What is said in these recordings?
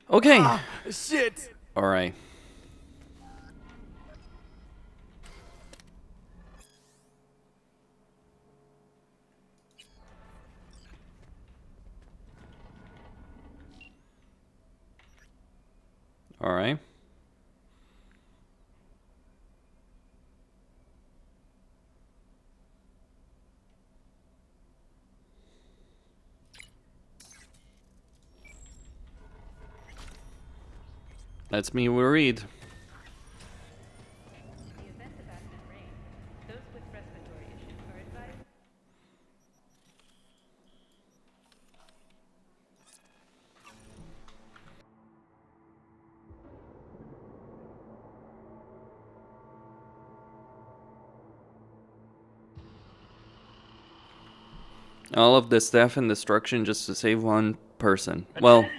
Okay. Shit! Alright. Alright. That's me worried. All of this death and destruction just to save one person. Well,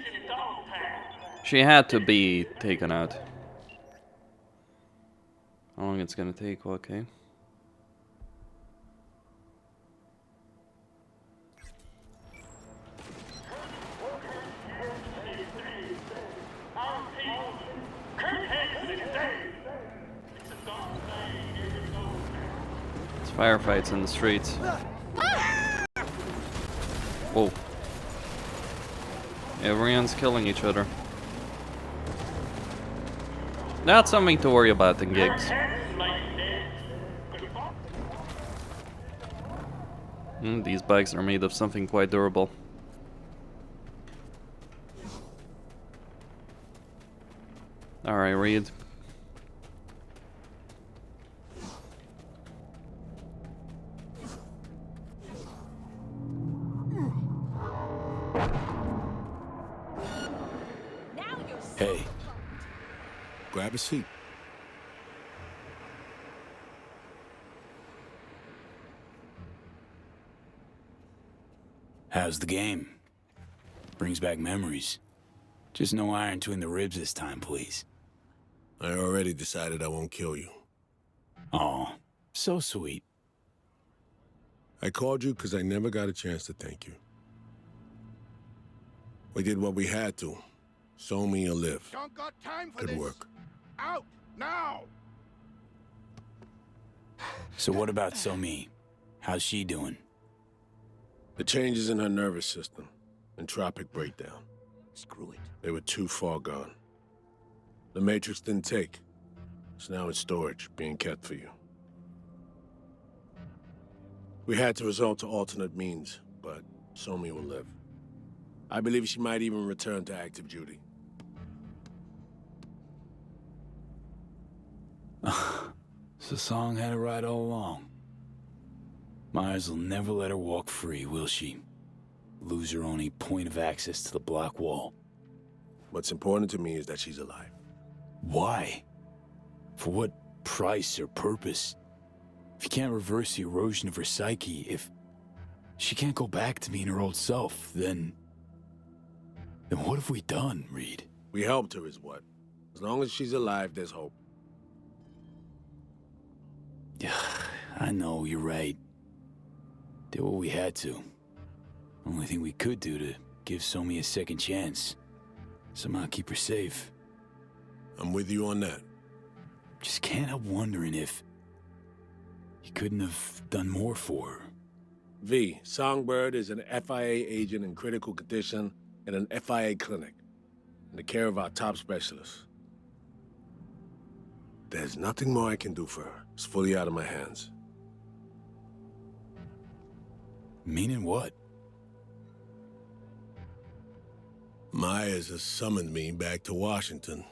she had to be taken out. How long it's gonna take? Okay. It's firefights in the streets. Whoa. Everyone's killing each other. Not something to worry about in gigs. These bikes are made of something quite durable. Alright, Reed. Hey. Grab a seat. How's the game? Brings back memories. Just no iron between the ribs this time, please. I already decided I won't kill you. Aw, so sweet. I called you because I never got a chance to thank you. We did what we had to. So me or live. Don't got time for Good this. work. Out now. So what about Somi? How's she doing? The changes in her nervous system. Entropic breakdown. Screw it. They were too far gone. The Matrix didn't take. It's now in storage, being kept for you. We had to resort to alternate means, but Somi will live. I believe she might even return to active duty. So Song had it right all along. Myers will never let her walk free, will she? Lose her only point of access to the block wall. What's important to me is that she's alive. Why? For what price or purpose? If you can't reverse the erosion of her psyche, if she can't go back to being her old self, then what have we done, Reed? We helped her is what. As long as she's alive, there's hope. Yeah, I know, you're right. Did what we had to. Only thing we could do to give Somi a second chance. Somehow keep her safe. I'm with you on that. Just can't help wondering if you couldn't have done more for her. V, Songbird is an FIA agent in critical condition in an FIA clinic, in the care of our top specialists. There's nothing more I can do for her. It's fully out of my hands. Meaning what? Myers has summoned me back to Washington.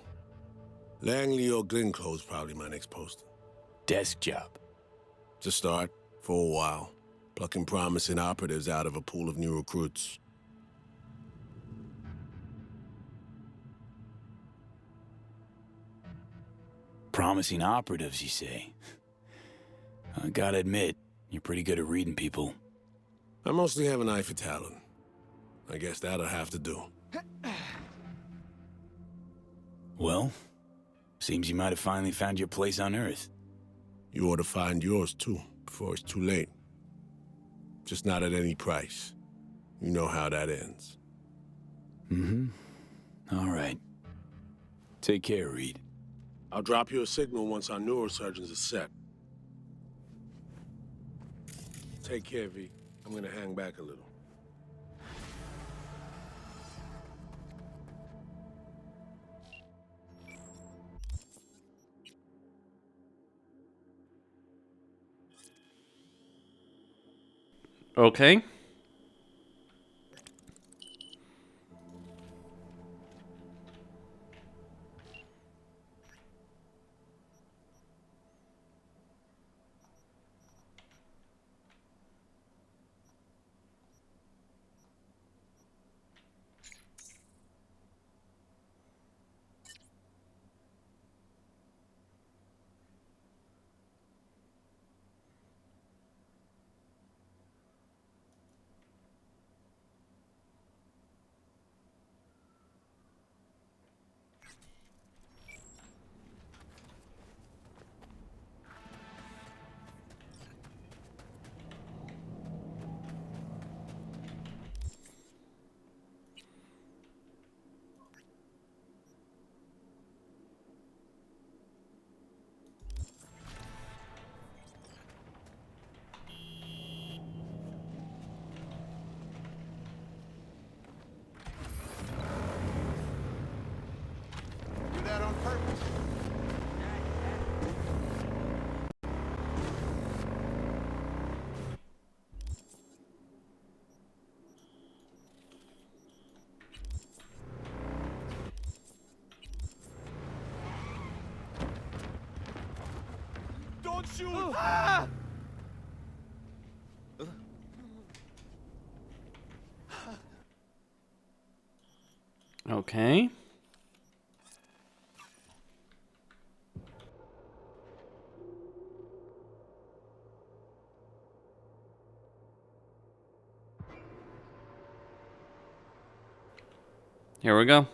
Langley or Glenclose's probably my next post. Desk job. To start, for a while, plucking promising operatives out of a pool of new recruits. Promising operatives, you say? I gotta admit, you're pretty good at reading people. I mostly have an eye for talent. I guess that'll have to do. Well, seems you might have finally found your place on Earth. You ought to find yours, too, before it's too late. Just not at any price. You know how that ends. Mm-hmm. All right. Take care, Reed. I'll drop you a signal once our neurosurgeons are set. Take care, V. I'm gonna hang back a little. Okay. Do that on purpose. Don't shoot! Ah! Okay. Here we go.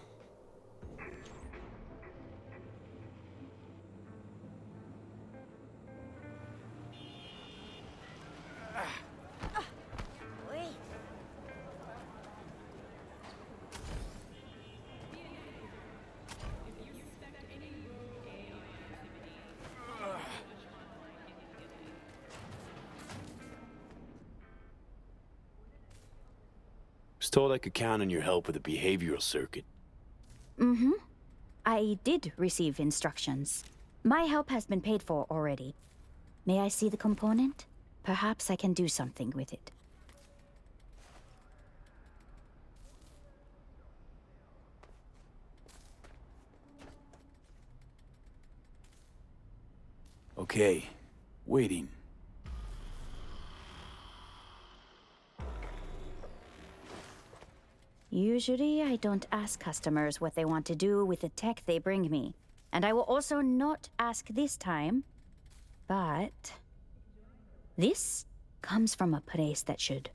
Was told I could count on your help with the behavioral circuit. Mm-hmm. I did receive instructions. My help has been paid for already. May I see the component? Perhaps I can do something with it. Okay. Waiting. Usually, I don't ask customers what they want to do with the tech they bring me. And I will also not ask this time. But... this comes from a place that should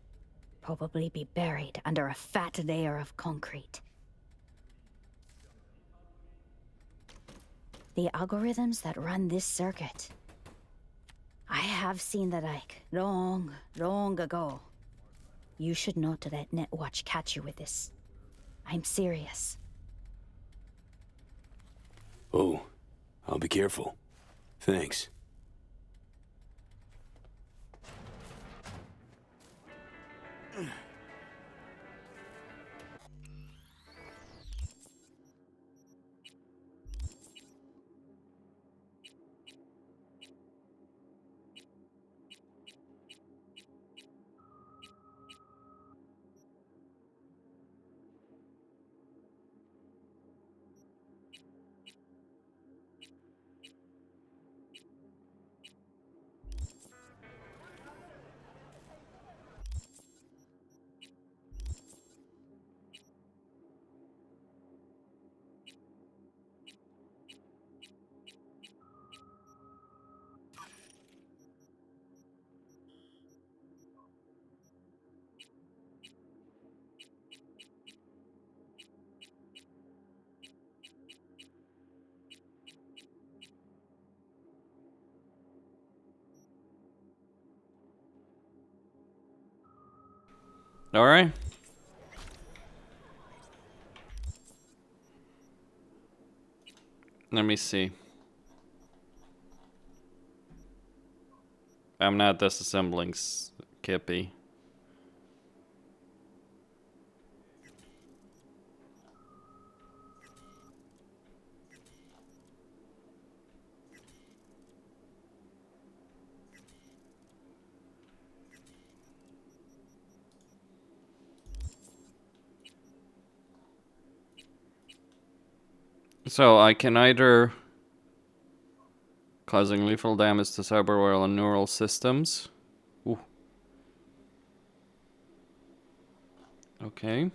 probably be buried under a fat layer of concrete. The algorithms that run this circuit. I have seen the like long, long ago. You should not let Netwatch catch you with this. I'm serious. Oh, I'll be careful. Thanks. All right. Let me see. I'm not disassembling Kippy. So I can either causing lethal damage to cyberware and neural systems. Ooh. Okay.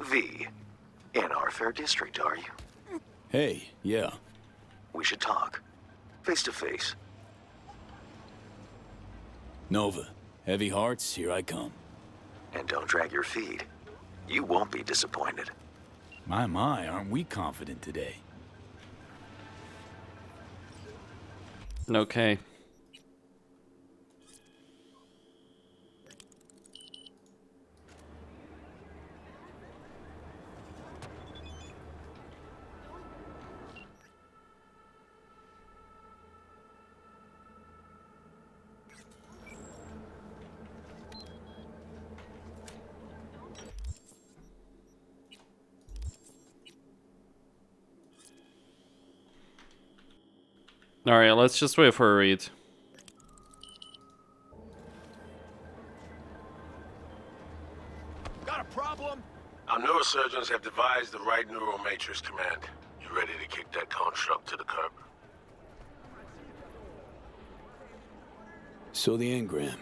V, in our fair district, are you? Hey, yeah. We should talk. Face to face. Nova, heavy hearts, here I come. And don't drag your feet. You won't be disappointed. My, aren't we confident today? Okay. Alright, let's just wait for a read. Got a problem? Our neurosurgeons have devised the right neural matrix command. You ready to kick that construct to the curb? So the engram.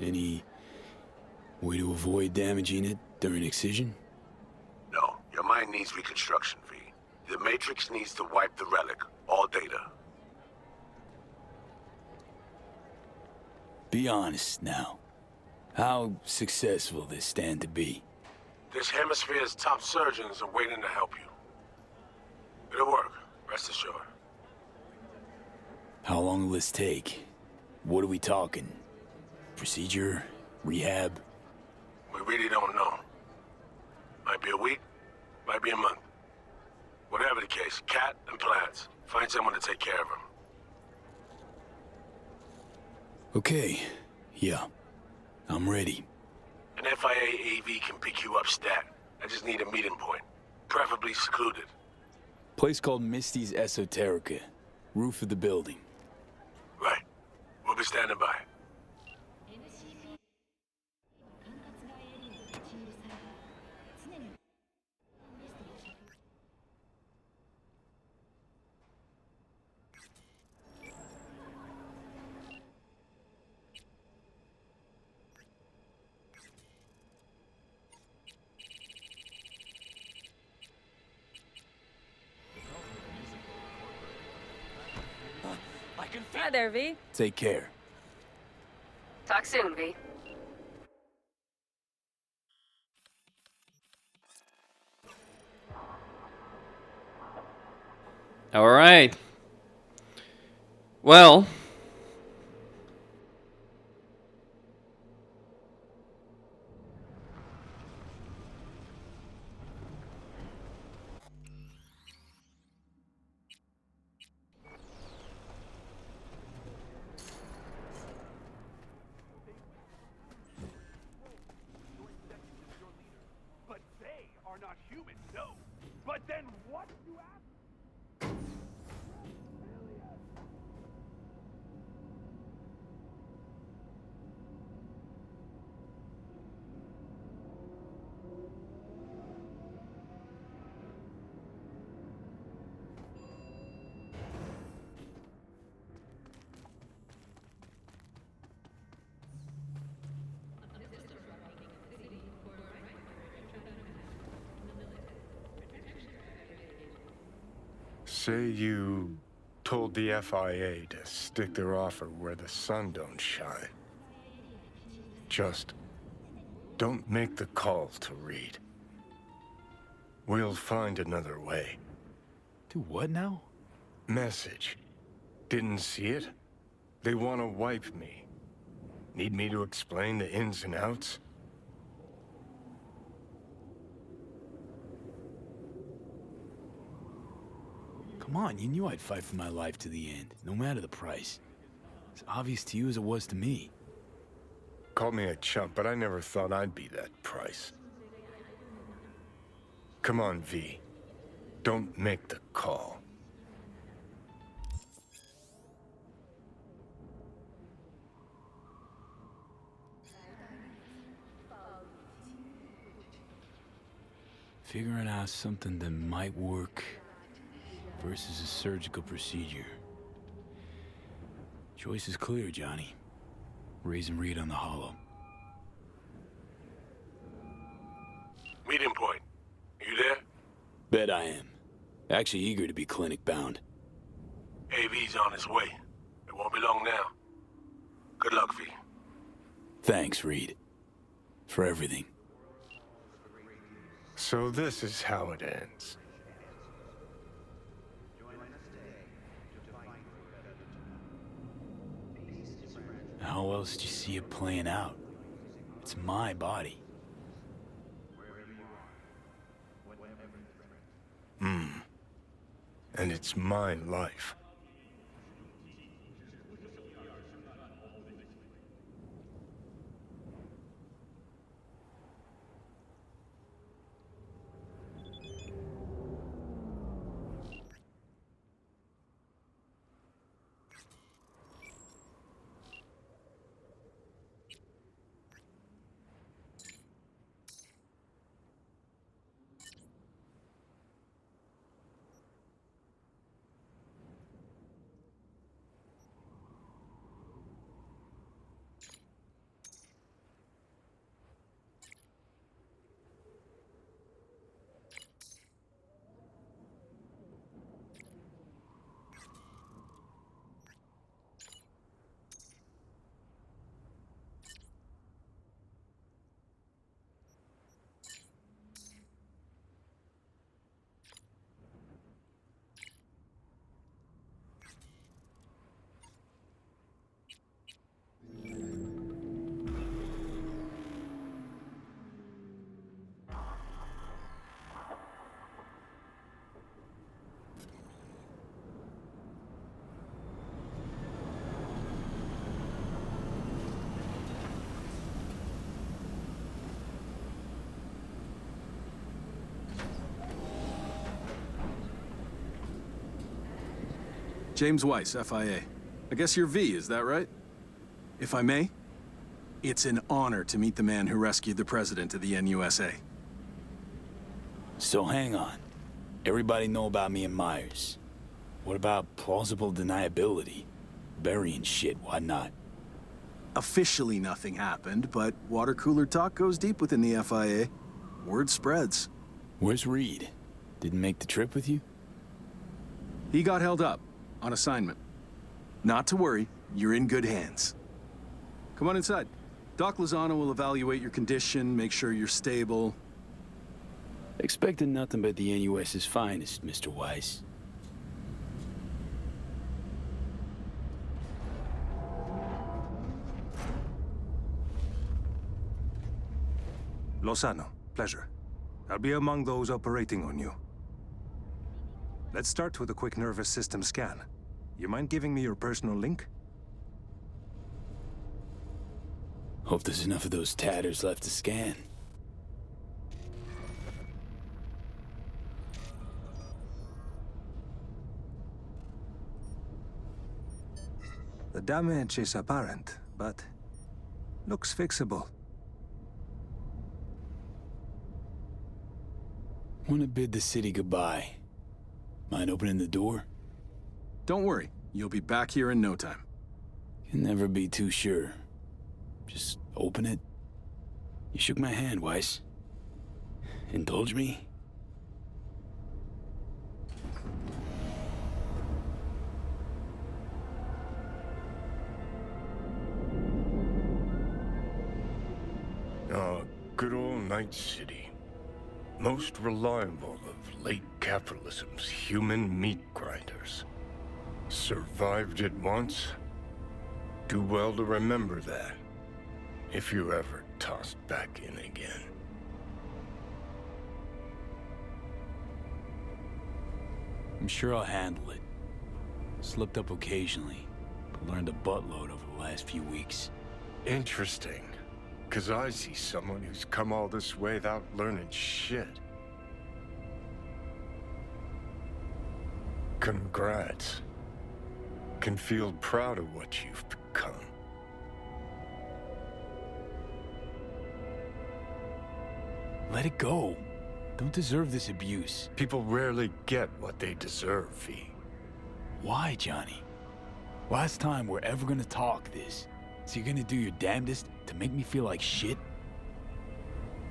Any way to avoid damaging it during excision? No, your mind needs reconstruction, V. The matrix needs to wipe the relic. All data. Be honest now. How successful this stand to be? This hemisphere's top surgeons are waiting to help you. It'll work, rest assured. How long will this take? What are we talking? Procedure? Rehab? We really don't know. Might be a week, might be a month. Whatever the case, Cat and plans. Find someone to take care of him. Okay, yeah. I'm ready. An FIA AV can pick you up stat. I just need a meeting point. Preferably secluded. Place called Misty's Esoterica. Roof of the building. Right. We'll be standing by. Hi there, V. Take care. Talk soon, V. Alright. Well. But they are not human, no. But then what, you ask? Say you told the FIA to stick their offer where the sun don't shine. Just don't make the call to Reed. We'll find another way. Do what now? Message. Didn't see it? They want to wipe me. Need me to explain the ins and outs? Come on, you knew I'd fight for my life to the end, no matter the price. It's obvious to you as it was to me. Called me a chump, but I never thought I'd be that price. Come on, V. Don't make the call. Figuring out something that might work versus a surgical procedure. Choice is clear, Johnny. Raise and Reed on the hollow. Meeting point. You there? Bet I am. Actually eager to be clinic bound. AV's on his way. It won't be long now. Good luck, V. Thanks, Reed. For everything. So this is how it ends. How else do you see it playing out? It's my body. And it's my life. James Weiss, FIA. I guess you're V, is that right? If I may, it's an honor to meet the man who rescued the president of the NUSA. So hang on. Everybody know about me and Myers. What about plausible deniability? Burying shit, why not? Officially nothing happened, but water cooler talk goes deep within the FIA. Word spreads. Where's Reed? Didn't make the trip with you? He got held up, on assignment. Not to worry, you're in good hands. Come on inside. Doc Lozano will evaluate your condition, make sure you're stable. Expected nothing but the NUS's finest, Mr. Weiss. Lozano, pleasure. I'll be among those operating on you. Let's start with a quick nervous system scan. You mind giving me your personal link? Hope there's enough of those tatters left to scan. The damage is apparent, but looks fixable. Want to bid the city goodbye. Mind opening the door? Don't worry, you'll be back here in no time. Can never be too sure. Just open it. You shook my hand, Weiss. Indulge me? good old Night City. Most reliable of late capitalism's human meat grinders. Survived it once? Do well to remember that, if you're ever tossed back in again. I'm sure I'll handle it. Slipped up occasionally, but learned a buttload over the last few weeks. Interesting. 'Cause I see someone who's come all this way without learning shit. Congrats. Can feel proud of what you've become. Let it go. Don't deserve this abuse. People rarely get what they deserve, V. Why, Johnny? Last time we're ever gonna talk this. So you're gonna do your damnedest to make me feel like shit?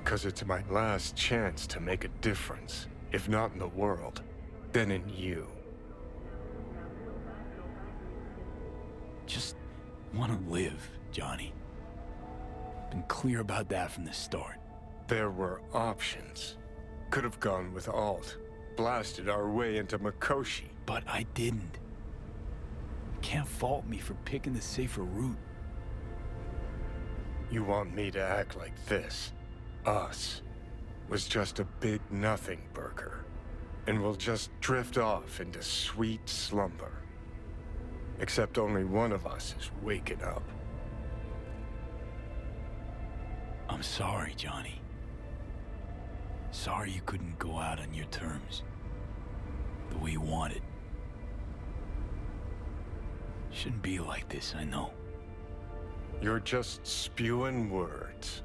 'Cause it's my last chance to make a difference. If not in the world, then in you. Just wanna live, Johnny. Been clear about that from the start. There were options. Could have gone with Alt. Blasted our way into Mikoshi. But I didn't. You can't fault me for picking the safer route. You want me to act like this? Us was just a big nothing burger. And we'll just drift off into sweet slumber. Except only one of us is waking up. I'm sorry, Johnny. Sorry you couldn't go out on your terms. The way you wanted. Shouldn't be like this, I know. You're just spewing words.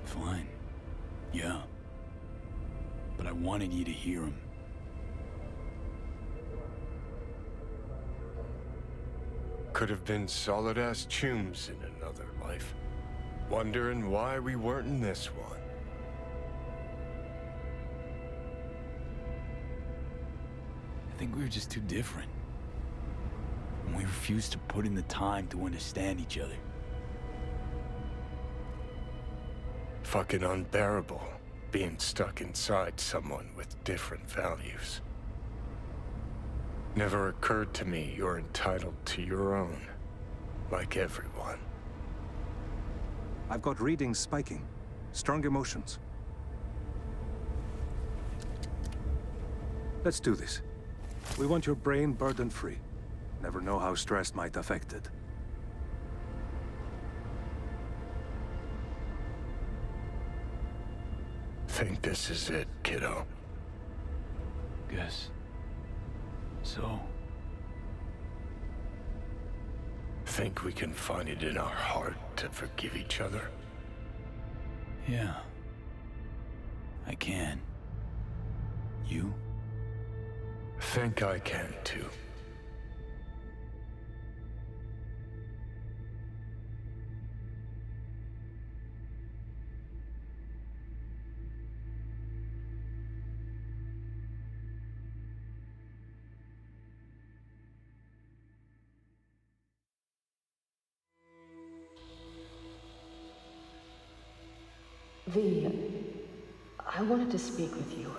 Fine. Yeah. But I wanted you to hear them. Could have been solid-ass chums in another life. Wondering why we weren't in this one. I think we were just too different. And we refused to put in the time to understand each other. Fucking unbearable, being stuck inside someone with different values. Never occurred to me you're entitled to your own, like everyone. I've got readings spiking. Strong emotions. Let's do this. We want your brain burden-free. Never know how stress might affect it. Think this is it, kiddo? Guess. So? Think we can find it in our heart to forgive each other? Yeah. I can. You? Think I can, too. V, I wanted to speak with you.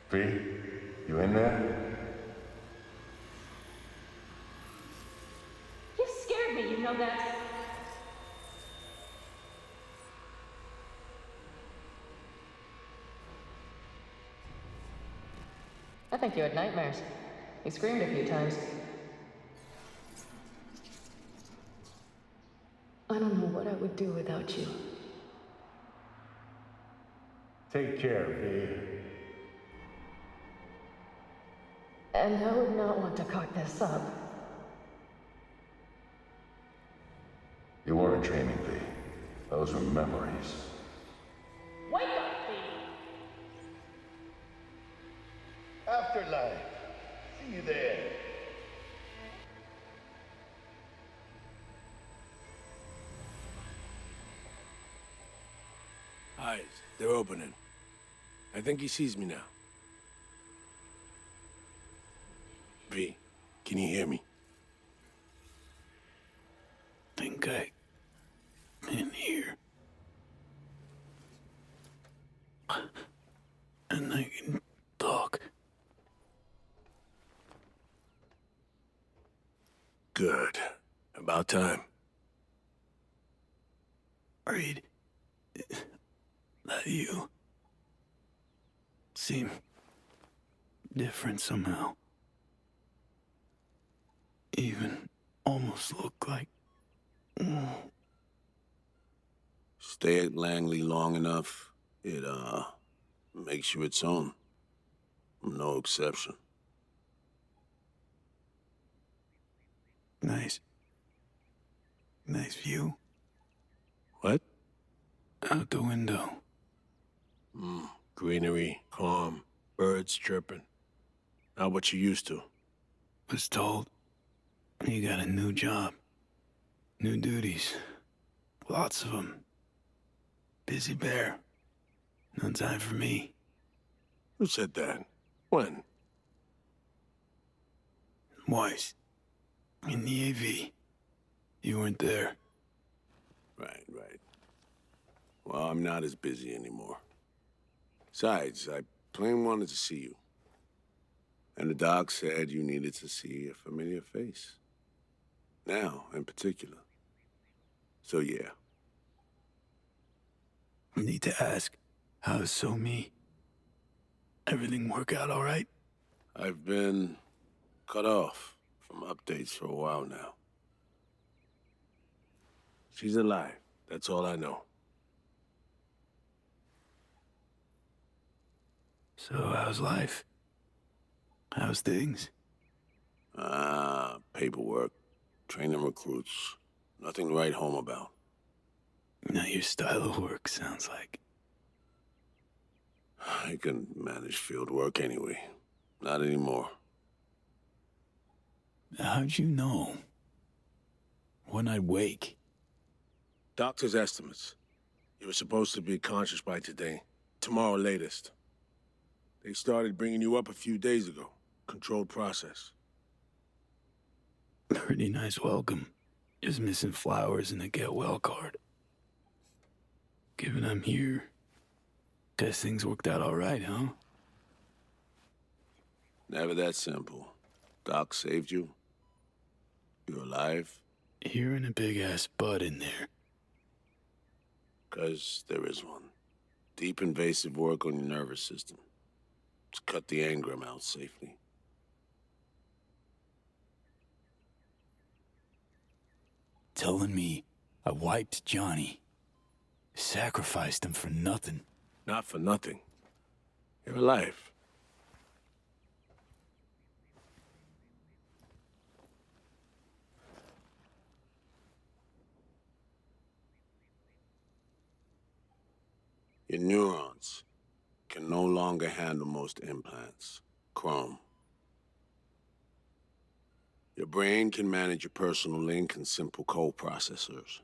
V, you in there? You scared me, you know that? I think you had nightmares. You screamed a few times. I don't know what I would do without you. Take care, V. And I would not want to cock this up. You weren't dreaming, V. Those were memories. Wake up, V! Afterlife. See you there. Eyes, they're opening. I think he sees me now. V, Can you hear me? Think I can hear. And I can talk. Good. About time. Reed, that you seem different somehow. Even almost look like... Stay at Langley long enough, it, makes you its own. No exception. Nice. Nice view. What? Out the window. Greenery, calm, birds chirping. Not what you used to. Was told you got a new job. New duties. Lots of them. Busy bear. No time for me. Who said that? When? Weiss. In the AV. You weren't there. Right. Well, I'm not as busy anymore. Besides, I plain wanted to see you. And the doc said you needed to see a familiar face. Now, in particular. So, yeah. I need to ask, how's So Me? Everything work out all right? I've been cut off from updates for a while now. She's alive. That's all I know. So how's life? How's things? Paperwork, training recruits. Nothing to write home about. Not your style of work, sounds like. I can manage field work anyway. Not anymore. How'd you know? When I'd wake? Doctor's estimates. You were supposed to be conscious by today. Tomorrow latest. They started bringing you up a few days ago. Controlled process. Pretty nice welcome. Just missing flowers and a get well card. Given I'm here, guess things worked out all right, huh? Never that simple. Doc saved you. You're alive. You're in a big-ass bud in there. 'Cause there is one. Deep invasive work on your nervous system. To cut the engram out safely. Telling me I wiped Johnny. Sacrificed him for nothing. Not for nothing. You're alive. Your neurons can no longer handle most implants. Chrome. Your brain can manage your personal link and simple code processors.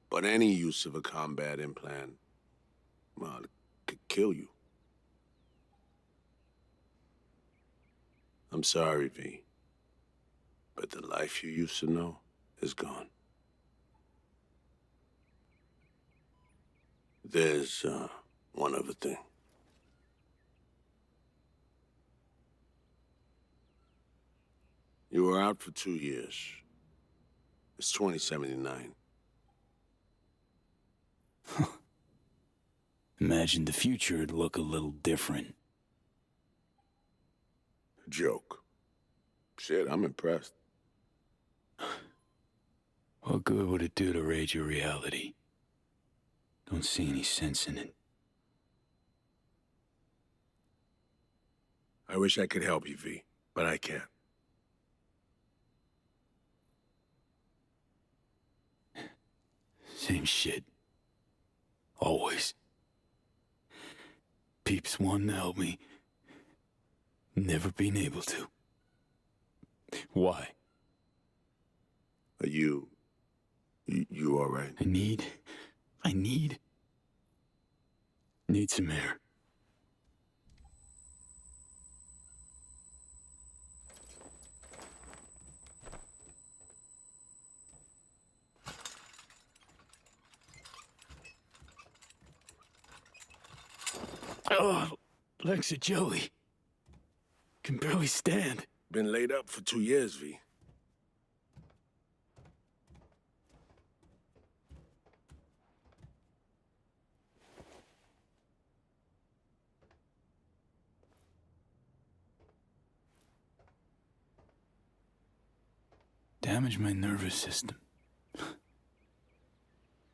But any use of a combat implant, well, it could kill you. I'm sorry, V. But the life you used to know is gone. There's, one other thing. You were out for 2 years. It's 2079. Imagine the future would look a little different. Joke. Shit, I'm impressed. What good would it do to raid your reality? Don't see any sense in it. I wish I could help you, V, but I can't. Same shit. Always. Peeps wanting to help me. Never been able to. Why? Are you all right? I need some air. Oh, legs are jelly. Can barely stand. Been laid up for 2 years, V. Damaged my nervous system.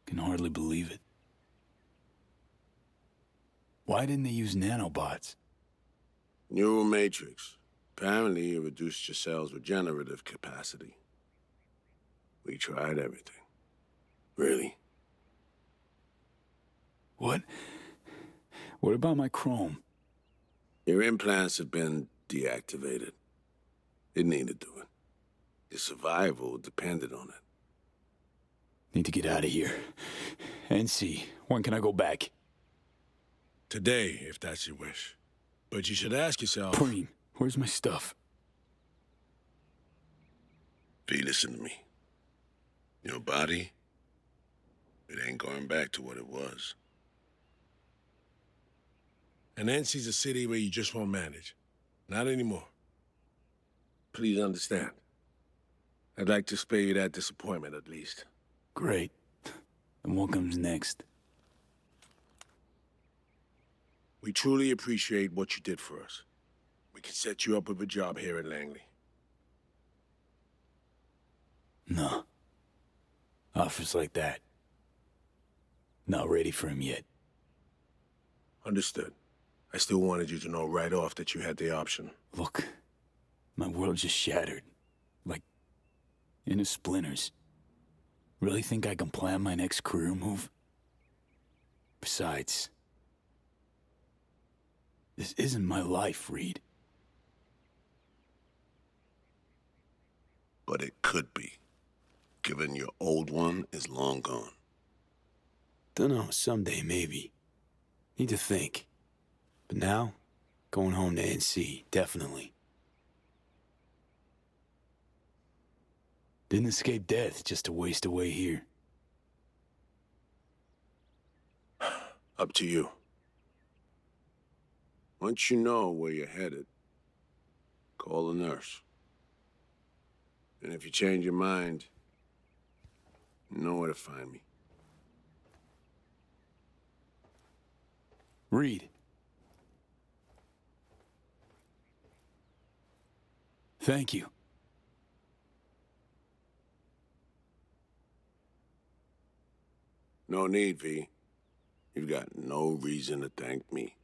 Can hardly believe it. Why didn't they use nanobots? Neural matrix. Apparently, it reduced your cell's regenerative capacity. We tried everything. Really? What? What about my chrome? Your implants have been deactivated. It needed doing. Your survival depended on it. Need to get out of here. NC, when can I go back? Today, if that's your wish. But you should ask yourself... Preem, where's my stuff? V, listen to me. Your body, it ain't going back to what it was. And NC's a city where you just won't manage. Not anymore. Please understand. I'd like to spare you that disappointment, at least. Great. And what comes next? We truly appreciate what you did for us. We can set you up with a job here in Langley. No. Offers like that. Not ready for him yet. Understood. I still wanted you to know right off that you had the option. Look, my world just shattered. Like, into splinters. Really think I can plan my next career move? Besides, this isn't my life, Reed. But it could be, given your old one is long gone. Dunno, someday maybe. Need to think. But now, going home to NC, definitely. Didn't escape death just to waste away here. Up to you. Once you know where you're headed, call a nurse. And if you change your mind, you know where to find me. Reed. Thank you. No need, V. You've got no reason to thank me.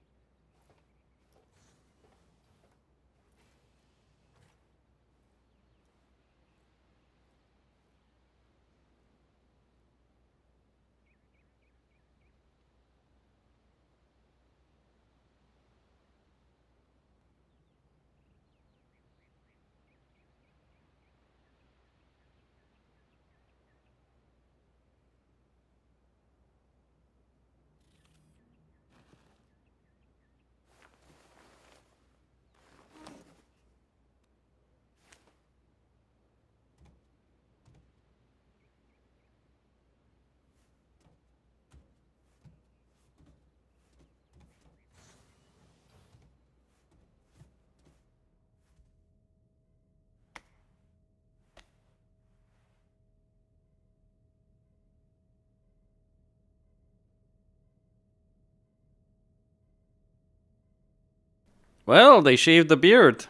Well, they shaved the beard.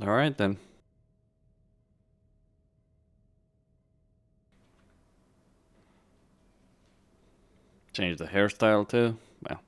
Alright then. Change the hairstyle too. Well.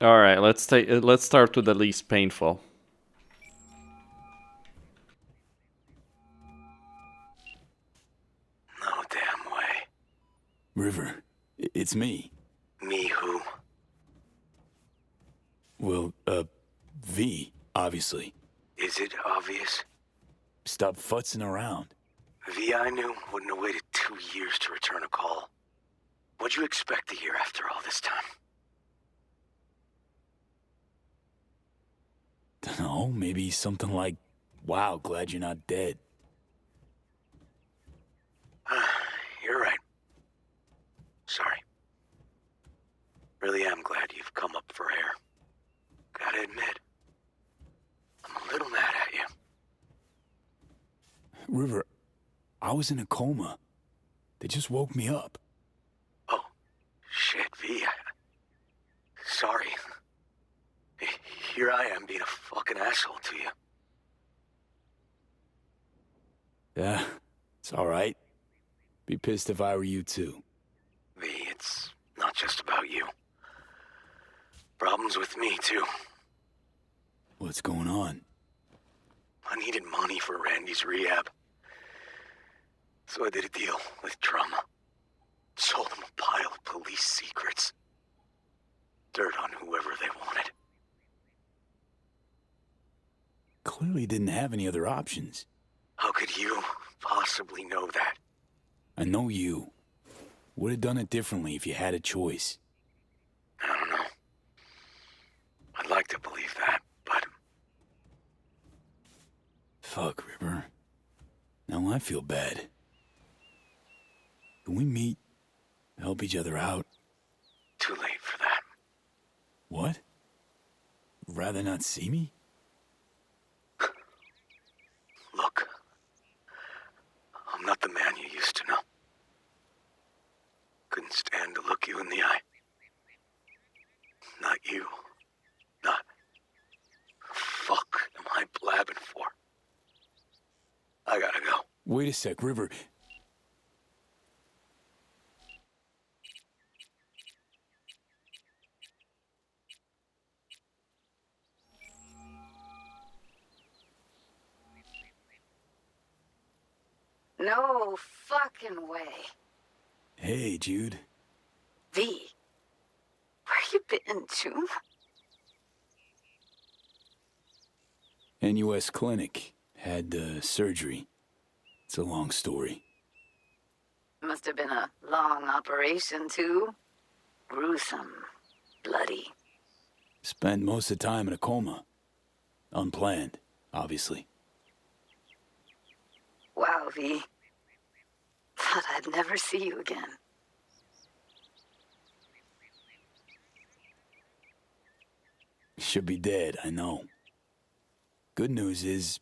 All right, let's start with the least painful. It's me. Me who? Well, V, obviously. Is it obvious? Stop futzing around. V I knew wouldn't have waited 2 years to return a call. What'd you expect to hear after all this time? Dunno, maybe something like, wow, glad you're not dead. You're right. Sorry. Really am glad you've come up for air. Gotta admit, I'm a little mad at you. River, I was in a coma. They just woke me up. Oh, shit, V. Sorry. Here I am being a fucking asshole to you. Yeah, it's alright. Be pissed if I were you too. V, it's not just about you. Problems with me, too. What's going on? I needed money for Randy's rehab. So I did a deal with Drum. Sold him a pile of police secrets. Dirt on whoever they wanted. Clearly didn't have any other options. How could you possibly know that? I know you. Would have done it differently if you had a choice. I don't know. I'd like to believe that, but... Fuck, River. Now I feel bad. Can we meet? Help each other out? Too late for that. What? Rather not see me? Look. I'm not the man you used to know. Couldn't stand to look you in the eye. Not you. Not... Fuck am I blabbing for? I gotta go. Wait a sec, River. No fucking way. Hey, Jude. V, where you been, June? NUS clinic. Had surgery. It's a long story. Must have been a long operation, too. Gruesome. Bloody. Spent most of the time in a coma. Unplanned, obviously. Wow, V. Thought I'd never see you again. Should be dead, I know. Good news is,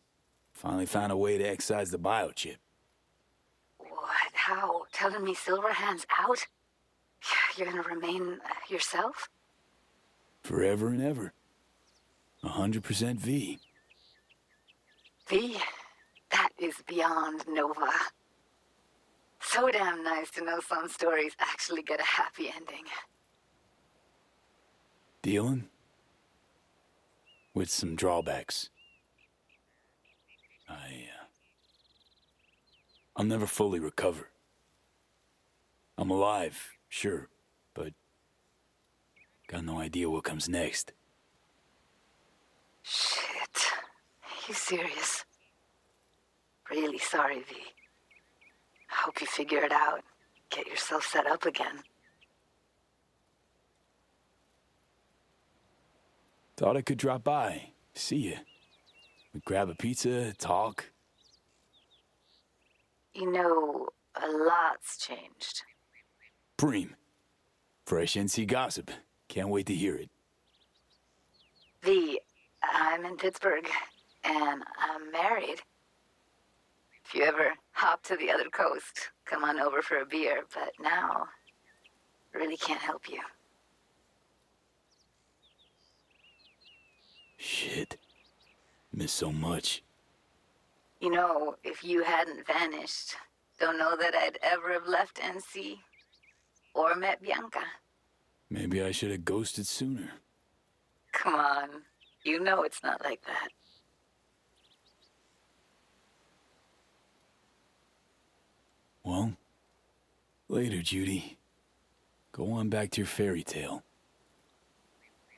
finally found a way to excise the biochip. What? How? Telling me Silverhand's out? You're gonna remain yourself? Forever and ever. 100% V. V? That is beyond Nova. So damn nice to know some stories actually get a happy ending. Dealing? With some drawbacks. I'll never fully recover. I'm alive, sure, but got no idea what comes next. Shit. You serious? Really sorry, V. Hope you figure it out. Get yourself set up again. Thought I could drop by, see ya. We'd grab a pizza, talk. You know, a lot's changed. Preem. Fresh NC gossip. Can't wait to hear it. V, I'm in Pittsburgh, and I'm married. If you ever hop to the other coast, come on over for a beer, but now, really can't help you. Shit. Miss so much. You know, if you hadn't vanished, don't know that I'd ever have left NC or met Bianca. Maybe I should have ghosted sooner. Come on, you know it's not like that. Well, later, Judy. Go on back to your fairy tale.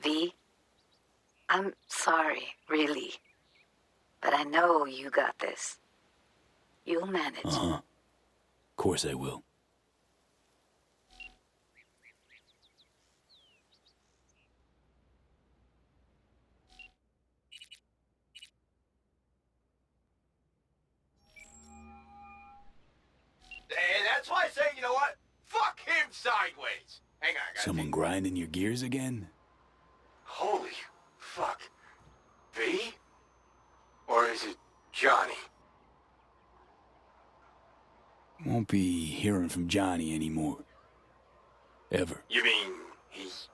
V, I'm sorry, really. But I know you got this. You'll manage. Uh-huh. Of course I will. And that's why I say, you know what? Fuck him sideways. Hang on, I gotta Someone grinding your gears again? Holy fuck. V? Or is it Johnny? Won't be hearing from Johnny anymore. Ever. You mean he's...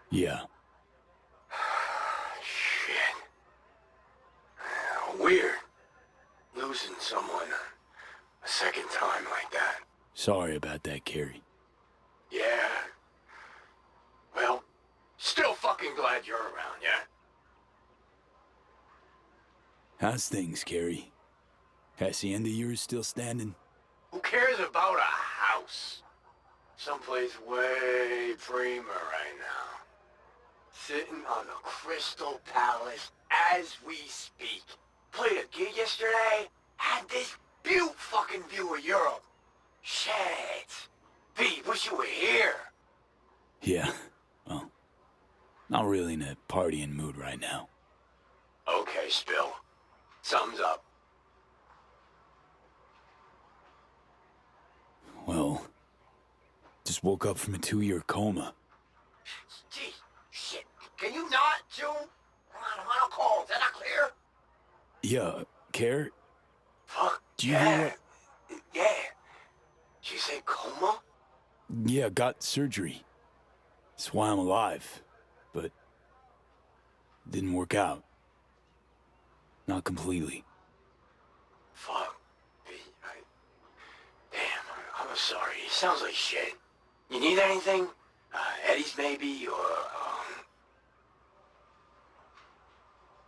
Yeah. Shit. Weird. Losing someone a second time like that. Sorry about that, Carrie. Yeah. Well, still fucking glad you're around, yeah? How's things, Carrie? Hacienda yours still standing? Who cares about a house? Someplace way prima right now. Sitting on the Crystal Palace as we speak. Played a gig yesterday, had this fucking view of Europe. Shit. V, wish you were here. Yeah, well, not really in a partying mood right now. Okay, Spill. Thumbs up. Well, just woke up from a 2-year coma. Gee, shit. Can you not, Joe? I'm on a call. Is that not clear? Yeah, Care? Fuck. Do you hear what? Yeah. She said coma? Yeah, got surgery. That's why I'm alive. But didn't work out. Not completely. Fuck. Damn, I'm sorry. It sounds like shit. You need anything? Eddie's maybe, or,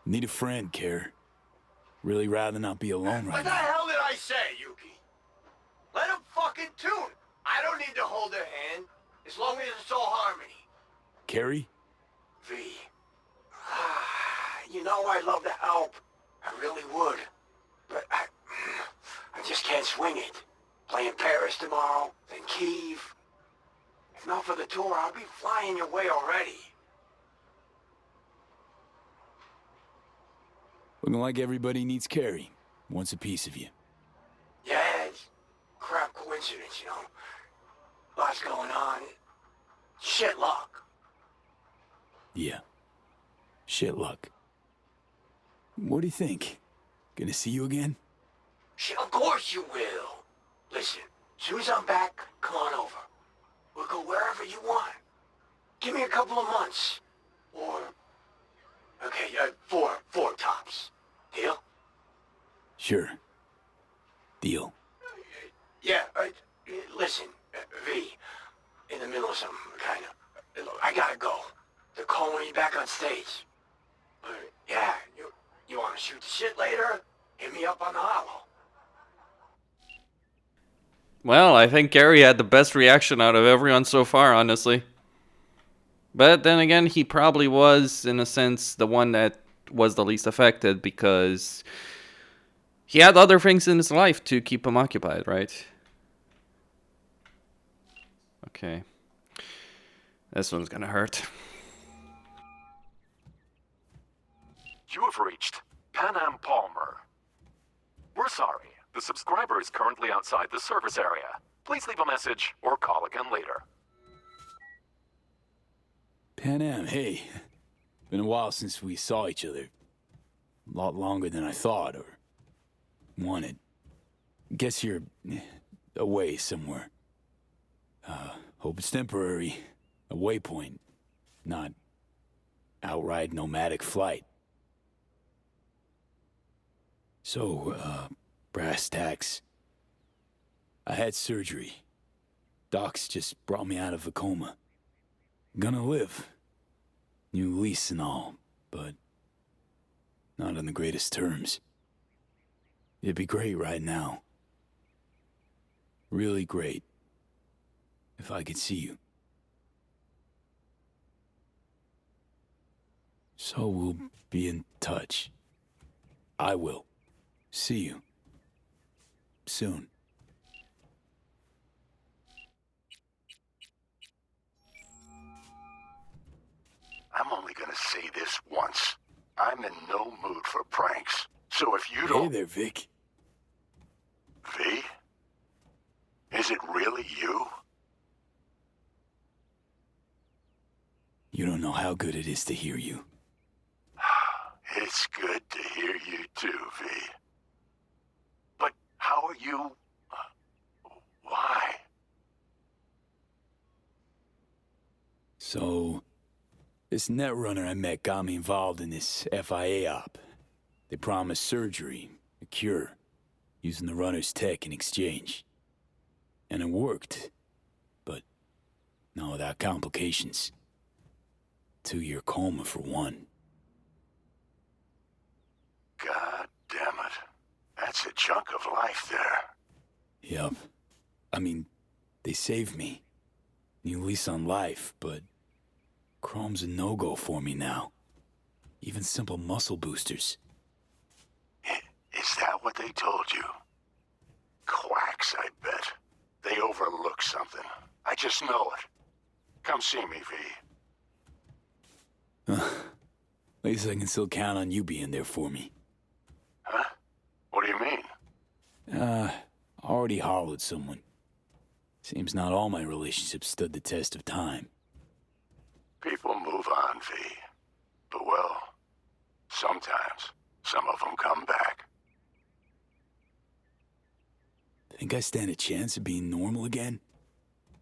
Need a friend, Care. Really rather not be alone right What the now. hell did I say, Yuki? Let him fucking tune. I don't need to hold her hand, as long as it's all harmony. Carrie? V. You know I'd love to help. I really would. But I just can't swing it. Playing Paris tomorrow, then Kiev. If not for the tour, I'll be flying your way already. Looking like everybody needs Carrie. Wants a piece of you. Yeah, it's crap coincidence, you know. Lots going on. Shit luck. Yeah. Shit luck. What do you think? Gonna see you again? Shit, of course you will. Listen, as soon as I'm back, come on over. We'll go wherever you want. Give me a couple of months. Or... Okay, four tops. Deal? Sure. Deal. Yeah, listen, V. In the middle of something, kind of. Look, I gotta go. They're calling me back on stage. But, yeah, you wanna shoot the shit later? Hit me up on the hollow. Well, I think Gary had the best reaction out of everyone so far, honestly. But then again, he probably was, in a sense, the one that was the least affected because he had other things in his life to keep him occupied, right? Okay. This one's gonna hurt. You have reached Pan Am Palmer. We're sorry. The subscriber is currently outside the service area. Please leave a message or call again later. Pan Am, hey. Been a while since we saw each other. A lot longer than I thought or wanted. Guess you're away somewhere. Hope it's temporary. A waypoint. Not outright nomadic flight. So, brass tacks. I had surgery. Docs just brought me out of a coma. Gonna live. New lease and all, but not on the greatest terms. It'd be great right now. Really great. if I could see you. So we'll be in touch. I will. See you. Soon. I'm only gonna say this once. I'm in no mood for pranks. So if you don't... Hey there, Vic. V? Is it really you? You don't know how good it is to hear you. It's good to hear you too, V. But how are you... why? So, this netrunner I met got me involved in this FIA op. They promised surgery, a cure, using the runner's tech in exchange. And it worked. But not without complications. 2-year coma for one. God damn it. That's a chunk of life there. Yup. I mean, they saved me. New lease on life, but Chrome's a no-go for me now. Even simple muscle boosters. Is that what they told you? Quacks, I bet. They overlook something. I just know it. Come see me, V. At least I can still count on you being there for me. Huh? What do you mean? Already hollowed someone. Seems not all my relationships stood the test of time. People move on, V. But well, sometimes some of them come back. Think I stand a chance of being normal again?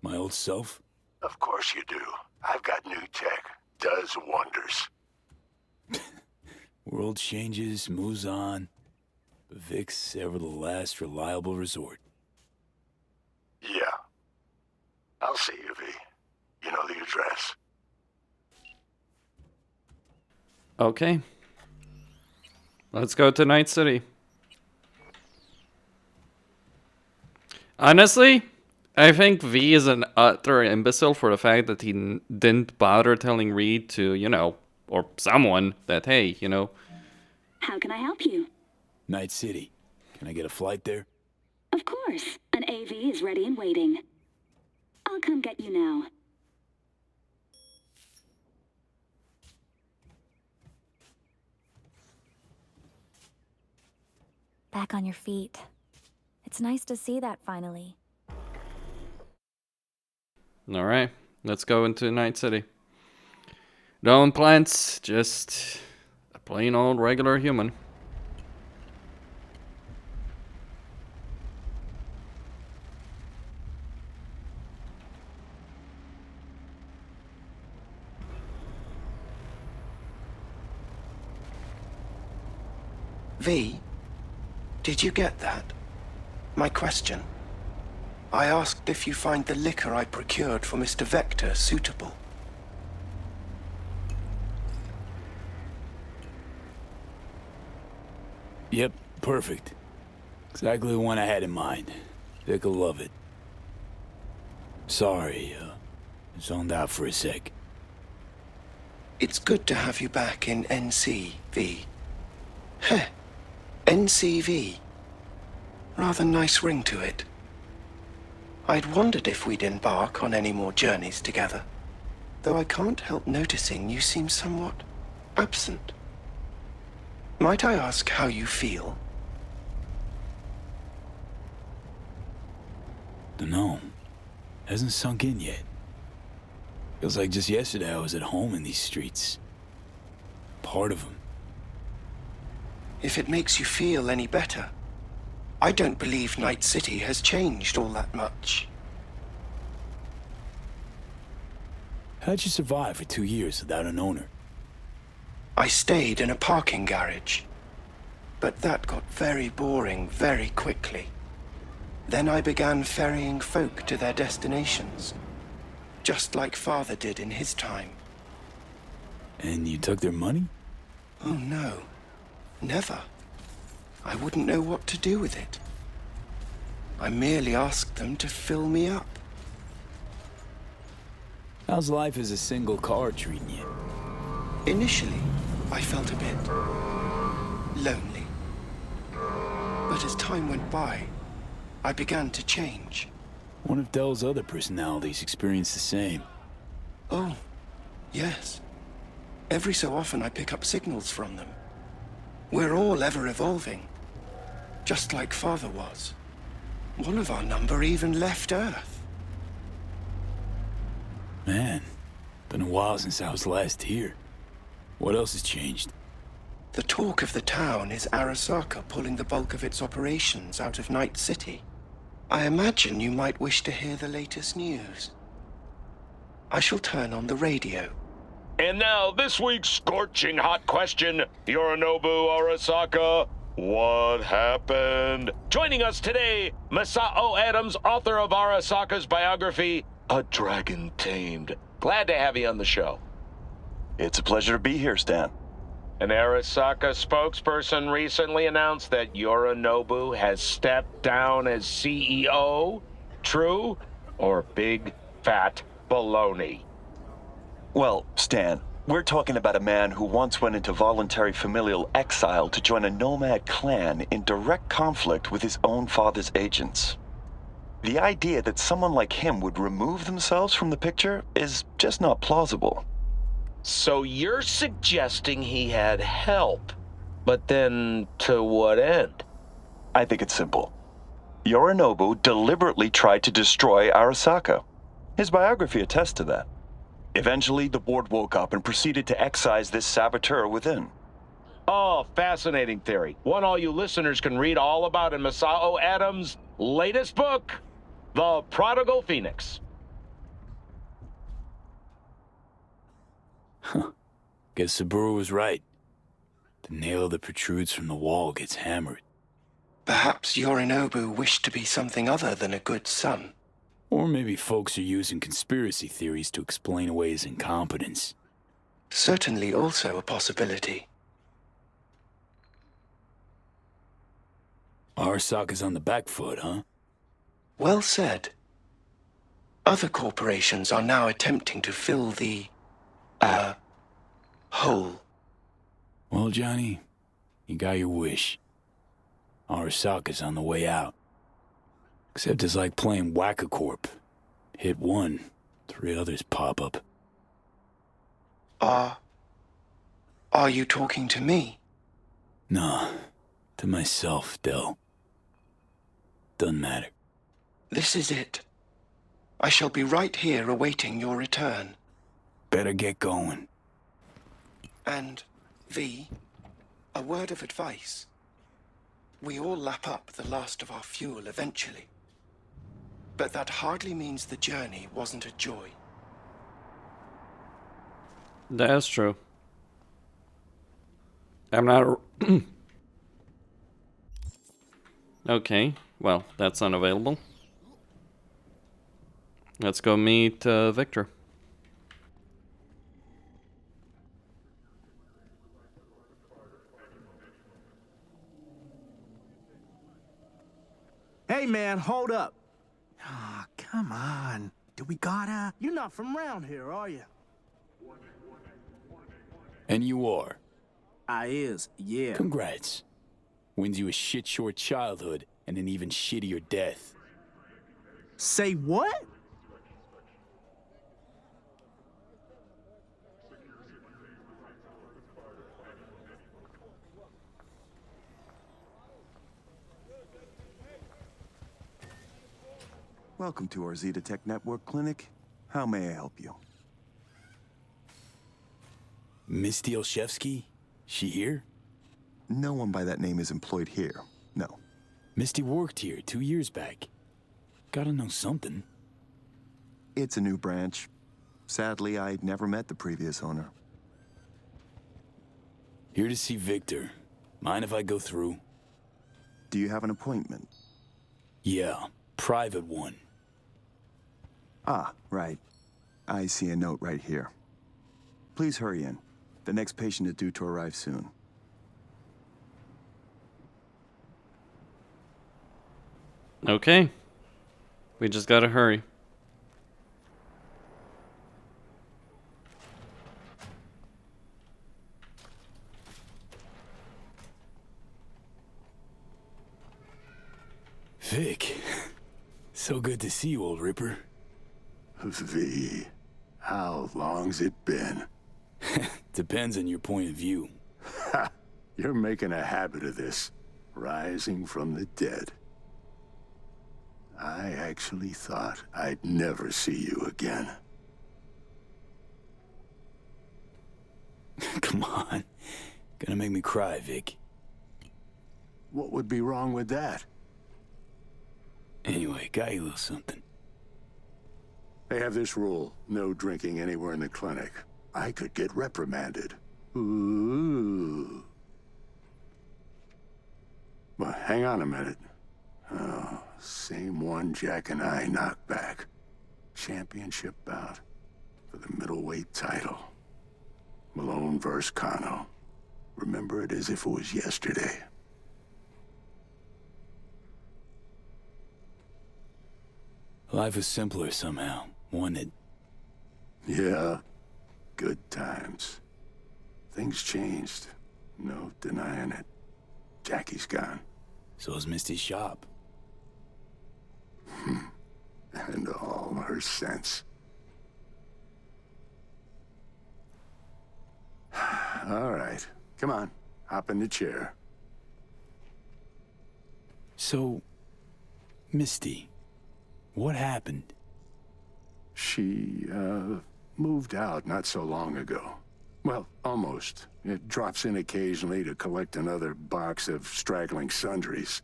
My old self? Of course you do. I've got new tech. Does wonders. World changes, moves on. But Vic's ever the last reliable resort. Yeah. I'll see you, V. You know the address. Okay. Let's go to Night City. Honestly, I think V is an utter imbecile for the fact that he didn't bother telling Reed to, you know, or someone that, hey, you know. How can I help you? Night City. Can I get a flight there? Of course. An AV is ready and waiting. I'll come get you now. Back on your feet. It's nice to see that finally. Alright, let's go into Night City. No implants, just a plain old regular human. V, did you get that? My question. I asked if you find the liquor I procured for Mr. Vector suitable. Yep, perfect. Exactly the one I had in mind. Vic will love it. Sorry, zoned out for a sec. It's good to have you back in NC, V. Heh. NCV. Rather nice ring to it. I'd wondered if we'd embark on any more journeys together, though I can't help noticing you seem somewhat absent. Might I ask how you feel? Dunno. Hasn't sunk in yet. Feels like just yesterday I was at home in these streets. Part of them. If it makes you feel any better, I don't believe Night City has changed all that much. How'd you survive for 2 years without an owner? I stayed in a parking garage, but that got very boring very quickly. Then I began ferrying folk to their destinations, just like Father did in his time. And you took their money? Oh no, never. I wouldn't know what to do with it. I merely asked them to fill me up. How's life as a single car treating you? Initially, I felt a bit lonely. But as time went by, I began to change. One of Dell's other personalities experienced the same. Oh, yes. Every so often I pick up signals from them. We're all ever evolving, just like Father was. One of our number even left Earth. Man, been a while since I was last here. What else has changed? The talk of the town is Arasaka pulling the bulk of its operations out of Night City. I imagine you might wish to hear the latest news. I shall turn on the radio. And now, this week's scorching hot question, Yorinobu Arasaka, what happened? Joining us today, Masao Adams, author of Arasaka's biography, A Dragon Tamed. Glad to have you on the show. It's a pleasure to be here, Stan. An Arasaka spokesperson recently announced that Yorinobu has stepped down as CEO. True or big, fat baloney? Well, Stan, we're talking about a man who once went into voluntary familial exile to join a nomad clan in direct conflict with his own father's agents. The idea that someone like him would remove themselves from the picture is just not plausible. So you're suggesting he had help, but then to what end? I think it's simple. Yorinobu deliberately tried to destroy Arasaka. His biography attests to that. Eventually, the board woke up and proceeded to excise this saboteur within. Oh, fascinating theory. One all you listeners can read all about in Masao Adams' latest book, The Prodigal Phoenix. Huh. Guess Saburo was right. The nail that protrudes from the wall gets hammered. Perhaps Yorinobu wished to be something other than a good son. Or maybe folks are using conspiracy theories to explain away his incompetence. Certainly also a possibility. Arasaka's on the back foot, huh? Well said. Other corporations are now attempting to fill the hole. Well, Johnny, you got your wish. Arasaka's on the way out. Except it's like playing Whack-A-Corp. Hit one, 3 others pop up. Are you talking to me? Nah, to myself, Del. Doesn't matter. This is it. I shall be right here awaiting your return. Better get going. And, V, a word of advice. We all lap up the last of our fuel eventually. But that hardly means the journey wasn't a joy. That's true. I'm not... Okay, well, that's unavailable. Let's go meet Victor. Hey man, hold up. Ah, come on. Do we gotta? You're not from around here, are you? And you are. I is, yeah. Congrats. Wins you a shit-short childhood and an even shittier death. Say what? Welcome to our Zetatech Network Clinic. How may I help you? Miss Dielshevsky? She here? No one by that name is employed here, no. Misty worked here 2 years back. Gotta know something. It's a new branch. Sadly, I'd never met the previous owner. Here to see Victor. Mind if I go through? Do you have an appointment? Yeah, private one. Ah, right. I see a note right here. Please hurry in. The next patient is due to arrive soon. Okay. We just gotta hurry. Vic, so good to see you, old Ripper. V, how long's it been? Depends on your point of view. Ha! You're making a habit of this, rising from the dead. I actually thought I'd never see you again. Come on. Gonna make me cry, Vic. What would be wrong with that? Anyway, got you a little something. They have this rule, no drinking anywhere in the clinic. I could get reprimanded. Ooh. Well, hang on a minute. Oh, same one Jack and I knocked back. Championship bout for the middleweight title. Malone versus Kano. Remember it as if it was yesterday. Life was simpler somehow, wasn't it? Yeah, good times. Things changed. No denying it. Jackie's gone. So is Misty's shop. And all her sense. All right, come on, hop in the chair. So, Misty, what happened? She, moved out not so long ago. Well, almost. It drops in occasionally to collect another box of straggling sundries.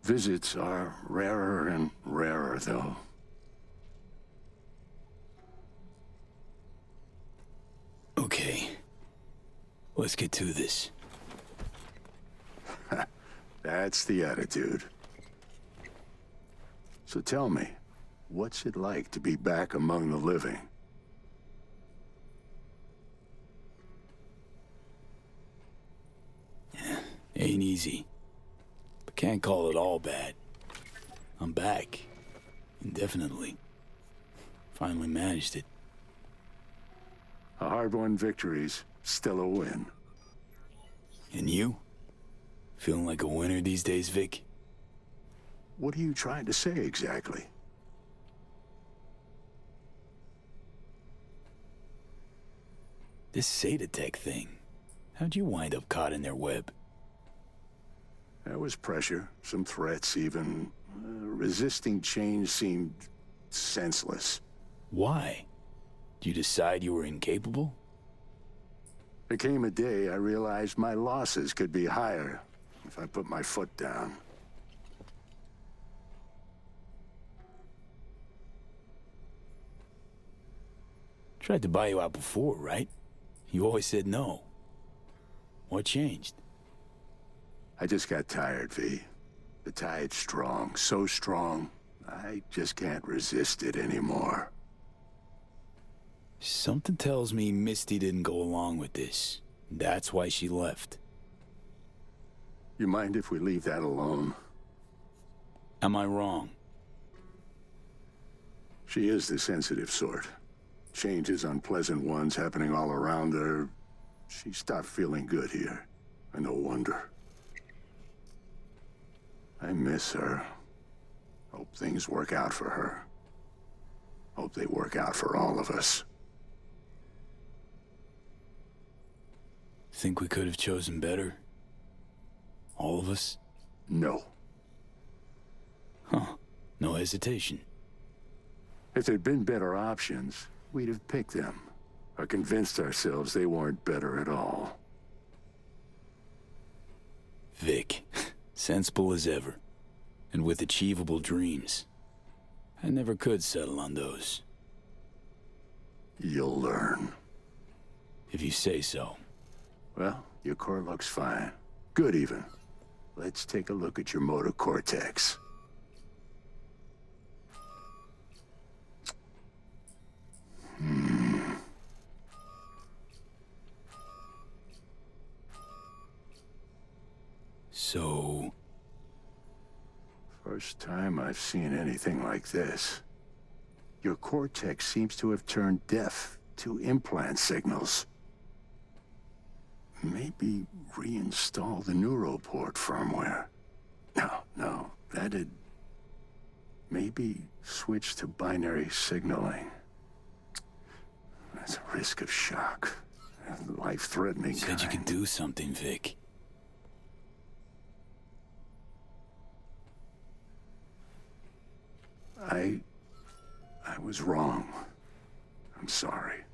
Visits are rarer and rarer, though. Okay. Let's get to this. That's the attitude. So tell me, what's it like to be back among the living? Ain't easy. But can't call it all bad. I'm back. Indefinitely. Finally managed it. A hard-won victory's still a win. And you? Feeling like a winner these days, Vic? What are you trying to say exactly? This Satatech thing. How'd you wind up caught in their web? There was pressure, some threats even. Resisting change seemed senseless. Why? Did you decide you were incapable? There came a day I realized my losses could be higher if I put my foot down. Tried to buy you out before, right? You always said no. What changed? I just got tired, V. The tide's strong, so strong, I just can't resist it anymore. Something tells me Misty didn't go along with this. That's why she left. You mind if we leave that alone? Am I wrong? She is the sensitive sort. Changes, unpleasant ones happening all around her. She stopped feeling good here. And no wonder. I miss her. Hope things work out for her. Hope they work out for all of us. Think we could have chosen better? All of us? No. Huh. No hesitation. If there'd been better options, we'd have picked them. Or convinced ourselves they weren't better at all. Vic, sensible as ever. And with achievable dreams. I never could settle on those. You'll learn. If you say so. Well, your core looks fine. Good even. Let's take a look at your motor cortex. So... First time I've seen anything like this. Your cortex seems to have turned deaf to implant signals. Maybe reinstall the neuroport firmware. No, that'd Maybe switch to binary signaling. That's a risk of shock. Life-threatening. Said you could do something, Vic. I was wrong. I'm sorry.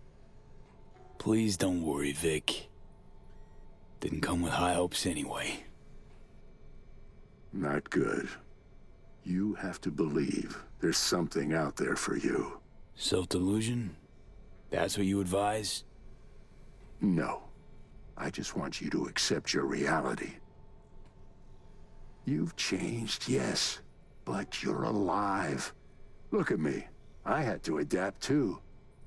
Please don't worry, Vic. Didn't come with high hopes anyway. Not good. You have to believe there's something out there for you. Self-delusion? That's what you advise? No. I just want you to accept your reality. You've changed, yes, but you're alive. Look at me. I had to adapt too.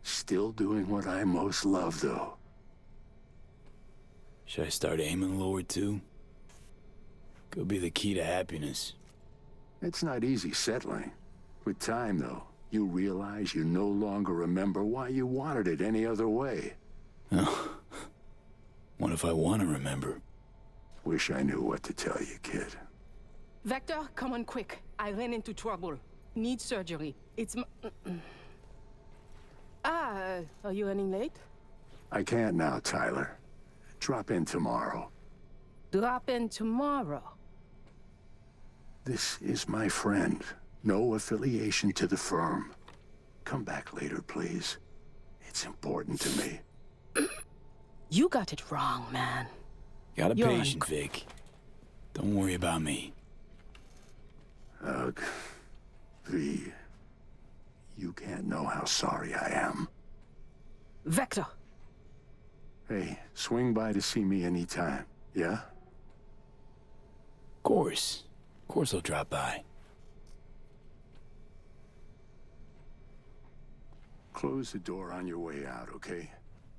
Still doing what I most love, though. Should I start aiming lower too? Could be the key to happiness. It's not easy settling. With time, though, you realize you no longer remember why you wanted it any other way. Oh. What if I want to remember? Wish I knew what to tell you, kid. Vector, come on quick. I ran into trouble. Need surgery. It's are you running late? I can't now, Tyler. Drop in tomorrow. Drop in tomorrow. This is my friend. No affiliation to the firm. Come back later, please. It's important to me. You got it wrong, man. Got a patient, Vic. Don't worry about me. Ugh. V. You can't know how sorry I am. Vector! Hey, swing by to see me anytime, yeah? Of course. Of course I'll drop by. Close the door on your way out, okay?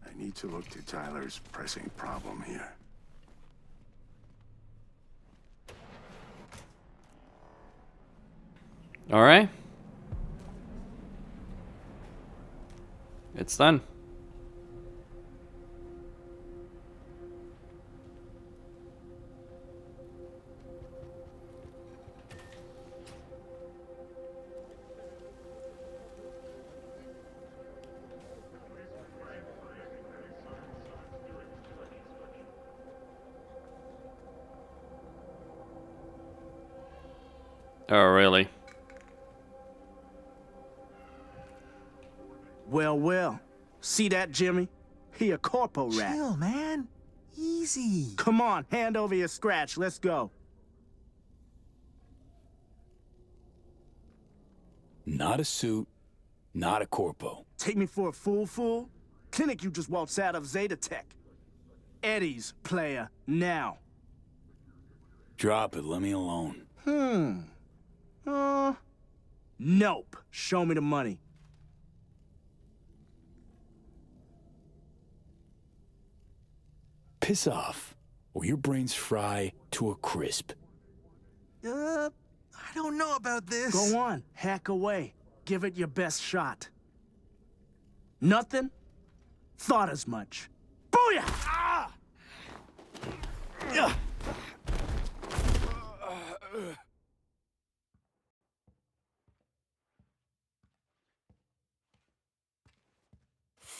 I need to look to Tyler's pressing problem here. All right. It's done. Oh, really? Well, well. See that, Jimmy? He a corpo rat. Chill, man. Easy. Come on, hand over your scratch. Let's go. Not a suit, not a corpo. Take me for a fool? Clinic you just waltzed out of Zeta Tech. Eddie's, player, now. Drop it, let me alone. Nope. Show me the money. Piss off, or your brains fry to a crisp. I don't know about this. Go on, hack away. Give it your best shot. Nothing? Thought as much. Booyah! Ah!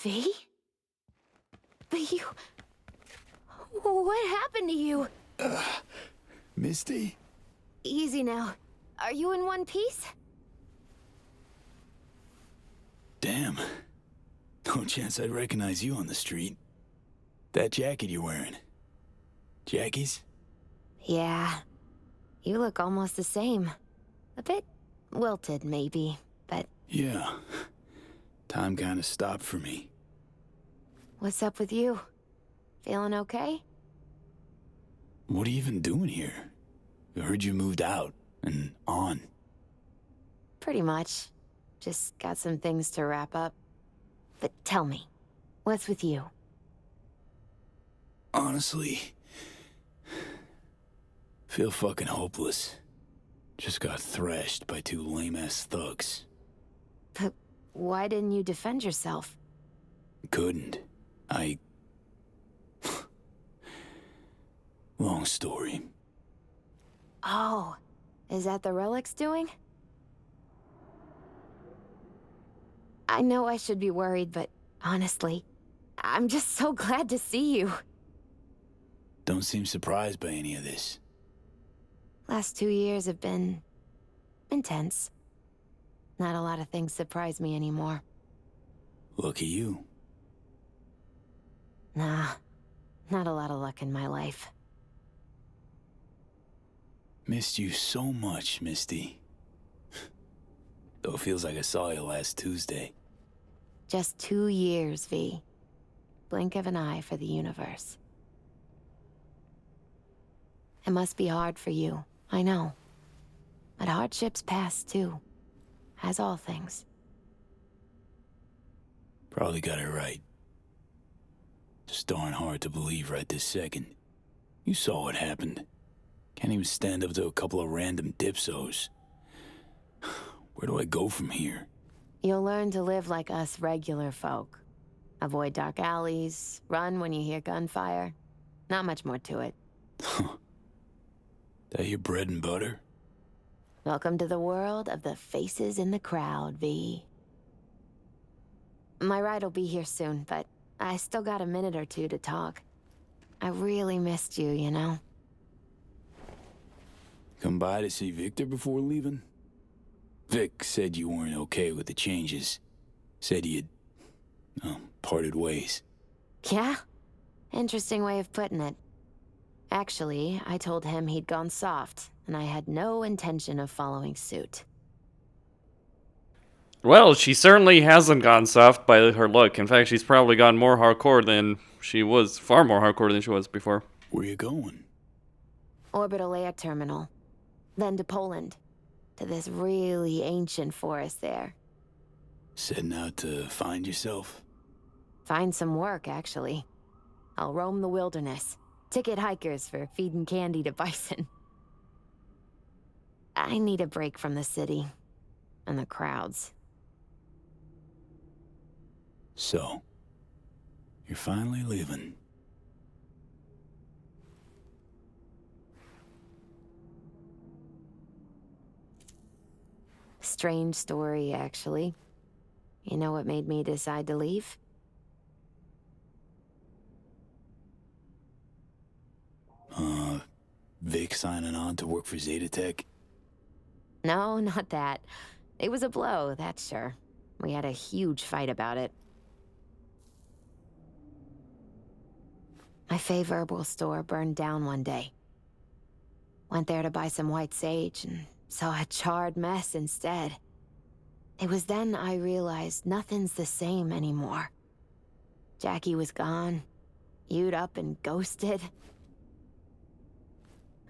V? But you... What happened to you? Misty? Easy now. Are you in one piece? Damn. No chance I'd recognize you on the street. That jacket you're wearing. Jackie's? Yeah. You look almost the same. A bit wilted, maybe, but... Yeah. Time kinda stopped for me. What's up with you? Feeling okay? What are you even doing here? I heard you moved out and on. Pretty much. Just got some things to wrap up. But tell me, what's with you? Honestly, feel fucking hopeless. Just got thrashed by two lame-ass thugs. But why didn't you defend yourself? Couldn't. Long story. Oh, is that the Relic's doing? I know I should be worried, but honestly, I'm just so glad to see you. Don't seem surprised by any of this. Last 2 years have been intense. Not a lot of things surprise me anymore. Lucky you. Nah, not a lot of luck in my life. Missed you so much, Misty. Though it feels like I saw you last Tuesday. Just 2 years, V. Blink of an eye for the universe. It must be hard for you, I know. But hardships pass too, as all things. Probably got it right. Just darn hard to believe right this second. You saw what happened. Can't even stand up to a couple of random dipsos. Where do I go from here? You'll learn to live like us regular folk. Avoid dark alleys, run when you hear gunfire. Not much more to it. That your bread and butter? Welcome to the world of the faces in the crowd, V. My ride will be here soon, but I still got a minute or two to talk. I really missed you, you know? Come by to see Victor before leaving? Vic said you weren't okay with the changes. Said you'd, parted ways. Yeah? Interesting way of putting it. Actually, I told him he'd gone soft, and I had no intention of following suit. Well, she certainly hasn't gone soft by her look. In fact, she's probably gone more hardcore than she was, far more hardcore than she was before. Where you going? Orbital air terminal. Then to Poland. To this really ancient forest there. Setting out to find yourself? Find some work, actually. I'll roam the wilderness. Ticket hikers for feeding candy to bison. I need a break from the city. And the crowds. So, you're finally leaving. Strange story, actually. You know what made me decide to leave? Vic signing on to work for Zeta Tech? No, not that. It was a blow, that's sure. We had a huge fight about it. My fave herbal store burned down one day. Went there to buy some white sage and saw a charred mess instead. It was then I realized nothing's the same anymore. Jackie was gone, You'd up and ghosted.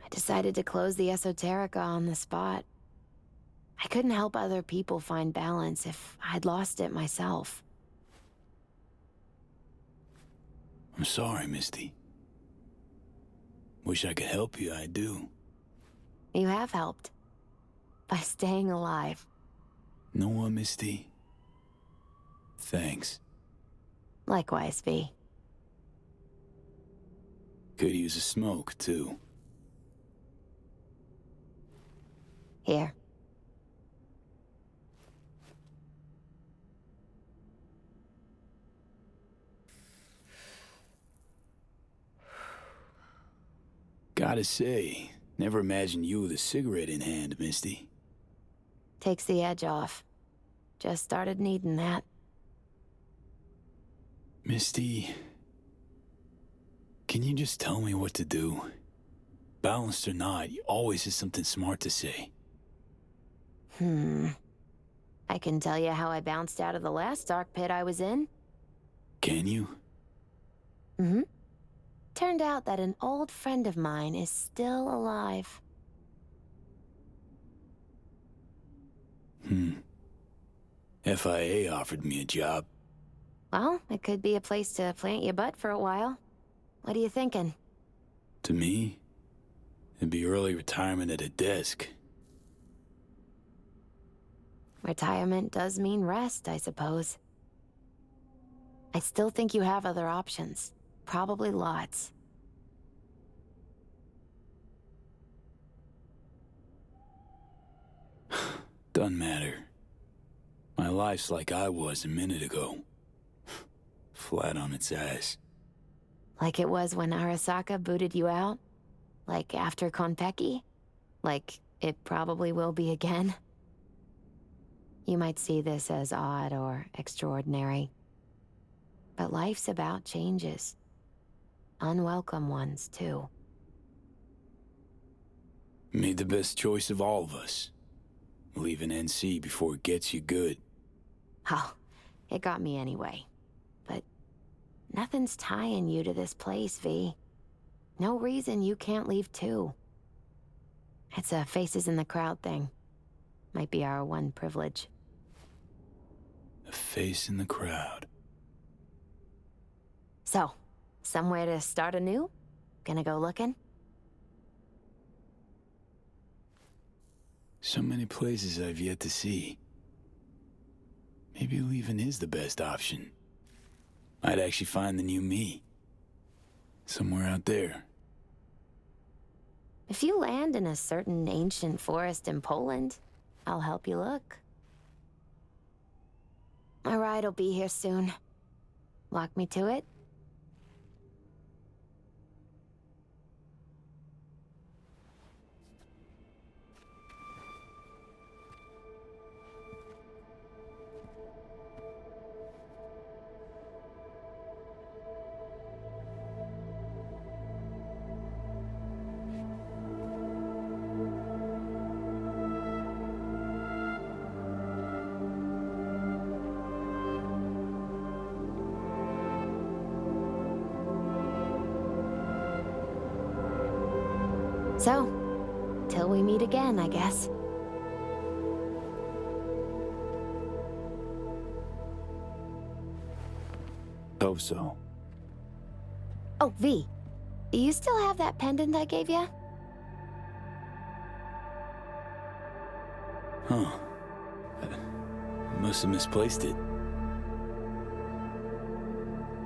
I decided to close the esoterica on the spot. I couldn't help other people find balance if I'd lost it myself. I'm sorry, Misty. Wish I could help you, I do. You have helped. By staying alive. Know what, Misty? Thanks. Likewise, V. Could use a smoke, too. Here. Gotta say, never imagined you with a cigarette in hand, Misty. Takes the edge off. Just started needing that. Misty, can you just tell me what to do? Balanced or not, you always have something smart to say. I can tell you how I bounced out of the last dark pit I was in. Can you? Turned out that an old friend of mine is still alive. FIA offered me a job. Well, it could be a place to plant your butt for a while. What are you thinking? To me, it'd be early retirement at a desk. Retirement does mean rest, I suppose. I still think you have other options. Probably lots. Doesn't matter. My life's like I was a minute ago. Flat on its ass. Like it was when Arasaka booted you out? Like after Konpeki? Like it probably will be again? You might see this as odd or extraordinary. But life's about changes. Unwelcome ones, too. Made the best choice of all of us. Leaving NC before it gets you good. Oh, it got me anyway. But nothing's tying you to this place, V. No reason you can't leave too. It's a faces in the crowd thing. Might be our one privilege. A face in the crowd. So, somewhere to start anew? Gonna go looking? So many places I've yet to see. Maybe leaving is the best option. Might actually find the new me. Somewhere out there. If you land in a certain ancient forest in Poland, I'll help you look. My ride will be here soon. Walk me to it? So, till we meet again, I guess. Hope so. Oh, V. Do you still have that pendant I gave you? Huh. I must have misplaced it.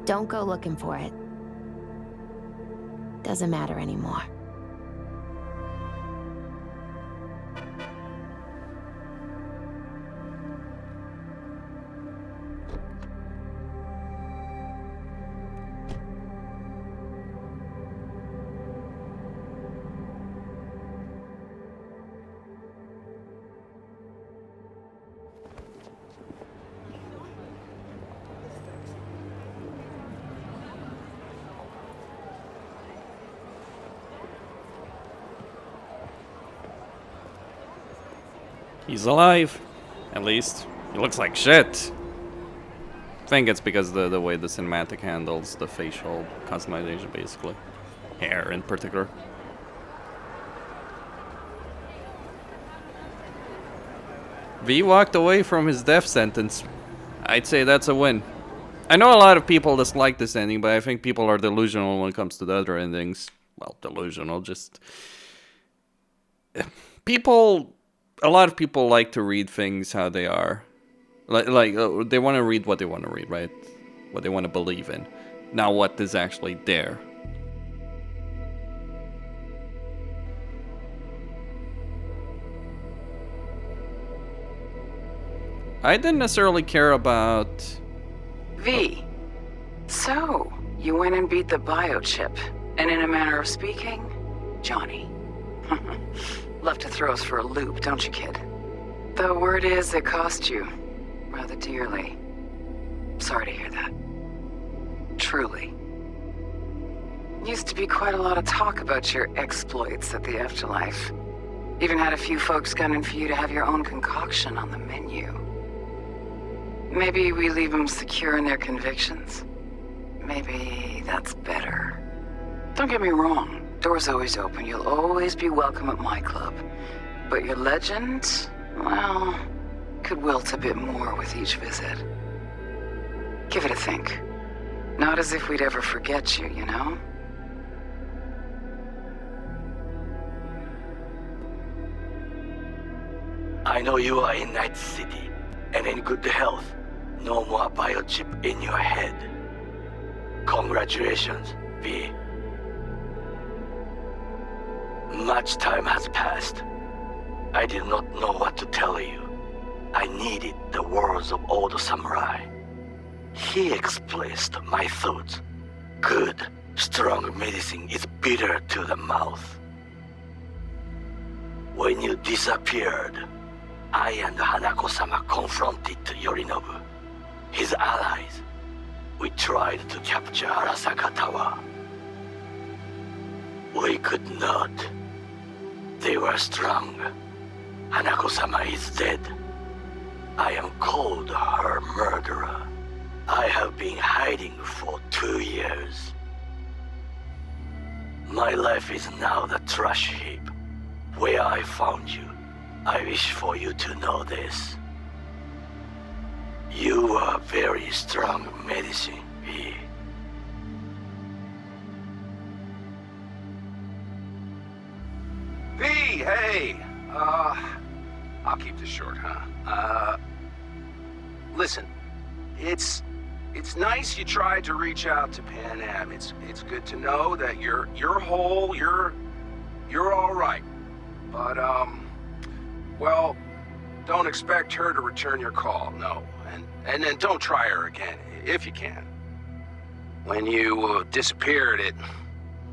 Don't go looking for it. Doesn't matter anymore. He's alive, at least. He looks like shit. I think it's because the way the cinematic handles the facial customization, basically. Hair in particular. V walked away from his death sentence. I'd say that's a win. I know a lot of people dislike this ending, but I think people are delusional when it comes to the other endings. Well, delusional, just... A lot of people like to read things how they are. Like they want to read what they want to read, right? What they want to believe in. Not what is actually there. I didn't necessarily care about... V. So, you went and beat the biochip. And in a manner of speaking, Johnny. Love to throw us for a loop, don't you, kid? The word is it cost you rather dearly. Sorry to hear that. Truly. Used to be quite a lot of talk about your exploits at the afterlife. Even had a few folks gunning for you to have your own concoction on the menu. Maybe we leave them secure in their convictions. Maybe that's better. Don't get me wrong. Door's always open. You'll always be welcome at my club. But your legend, well, could wilt a bit more with each visit. Give it a think. Not as if we'd ever forget you, you know? I know you are in Night City, and in good health. No more biochip in your head. Congratulations, V. Much time has passed. I did not know what to tell you. I needed the words of old samurai. He expressed my thoughts. Good, strong medicine is bitter to the mouth. When you disappeared, I and Hanako-sama confronted Yorinobu, his allies. We tried to capture Arasaka Tower. We could not. They were strong. Hanako-sama is dead. I am called her murderer. I have been hiding for 2 years. My life is now the trash heap where I found you. I wish for you to know this. You are very strong medicine, V. V, hey! I'll keep this short, huh? Listen, it's nice you tried to reach out to Pan Am. It's good to know that you're whole, you're all right. But, well, don't expect her to return your call, no. And then don't try her again, if you can. When you disappeared, it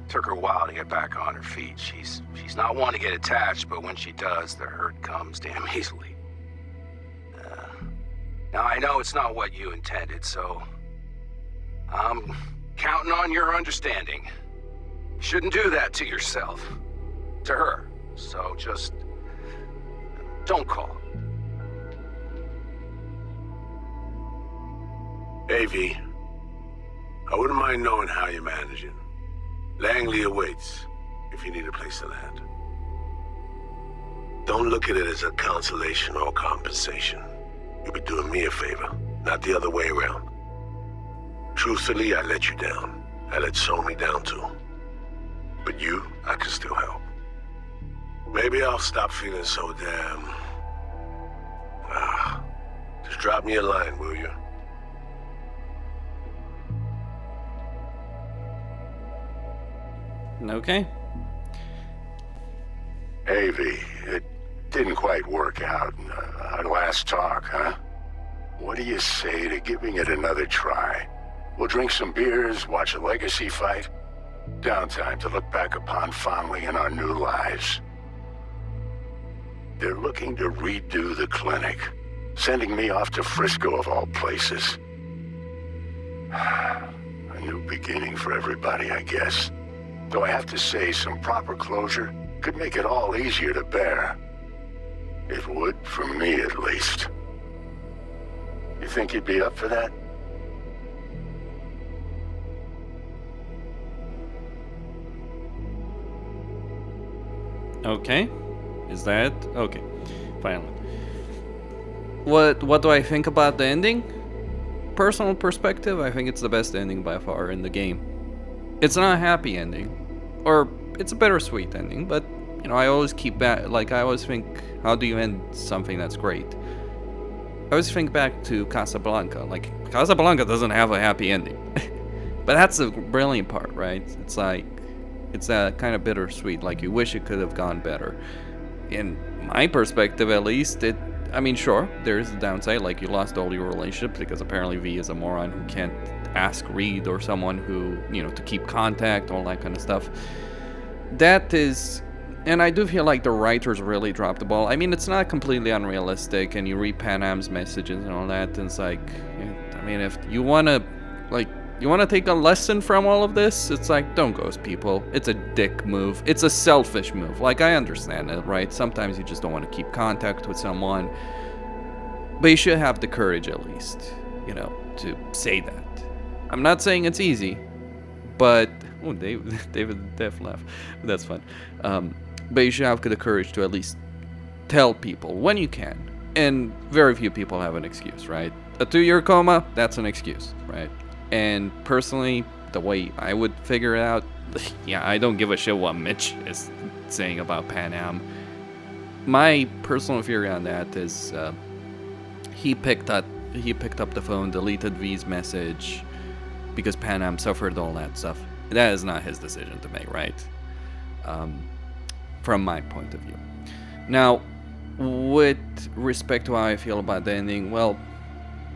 took her a while to get back on her feet. She's not one to get attached, but when she does, the hurt comes damn easily. Now, I know it's not what you intended, so I'm counting on your understanding. You shouldn't do that to yourself, to her. So just don't call. Hey, V. I wouldn't mind knowing how you're managing. Langley awaits, if you need a place to land. Don't look at it as a consolation or compensation. You'll be doing me a favor, not the other way around. Truthfully, I let you down. I let Somi down too. But you, I can still help. Maybe I'll stop feeling so damn... just drop me a line, will you? Okay. Hey, V, it didn't quite work out in our last talk, huh? What do you say to giving it another try? We'll drink some beers, watch a legacy fight. Downtime to look back upon fondly in our new lives. They're looking to redo the clinic, sending me off to Frisco of all places. A new beginning for everybody, I guess. Though I have to say, some proper closure could make it all easier to bear. It would, for me at least. You think you'd be up for that? Okay. Is that... okay. Finally. What do I think about the ending? Personal perspective, I think it's the best ending by far in the game. It's not a happy ending. Or, it's a bittersweet ending, but, you know, I always keep back... like, I always think, how do you end something that's great? I always think back to Casablanca. Like, Casablanca doesn't have a happy ending. But that's the brilliant part, right? It's like... it's kind of bittersweet, like you wish it could have gone better. In my perspective, at least, I mean, sure, there is a downside, like you lost all your relationships because apparently V is a moron who can't ask Reed or someone who, you know, to keep contact, all that kind of stuff. That is, and I do feel like the writers really dropped the ball. I mean, it's not completely unrealistic, and you read Pan Am's messages and all that, and it's like, I mean, if you want to, like, you want to take a lesson from all of this? It's like, don't ghost people. It's a dick move. It's a selfish move. Like, I understand it, right? Sometimes you just don't want to keep contact with someone. But you should have the courage, at least, you know, to say that. I'm not saying it's easy, but... oh, David Death laugh. That's fun. But you should have the courage to at least tell people when you can. And very few people have an excuse, right? A 2-year coma, that's an excuse, right? And personally, the way I would figure it out, yeah, I don't give a shit what Mitch is saying about Pan Am. My personal theory on that is he picked up the phone, deleted V's message because Pan Am suffered all that stuff. That is not his decision to make, right? From my point of view. Now, with respect to how I feel about the ending, well,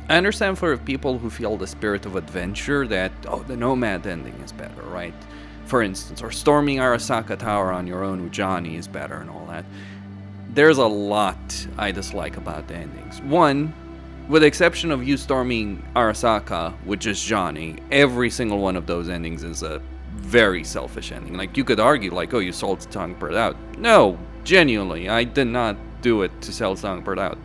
I understand for people who feel the spirit of adventure that, oh, the Nomad ending is better, right? For instance, or storming Arasaka Tower on your own with Johnny is better and all that. There's a lot I dislike about the endings. One, with the exception of you storming Arasaka with just Johnny, every single one of those endings is a very selfish ending. Like, you could argue, like, oh, you sold Songbird out. No, genuinely, I did not do it to sell Songbird out.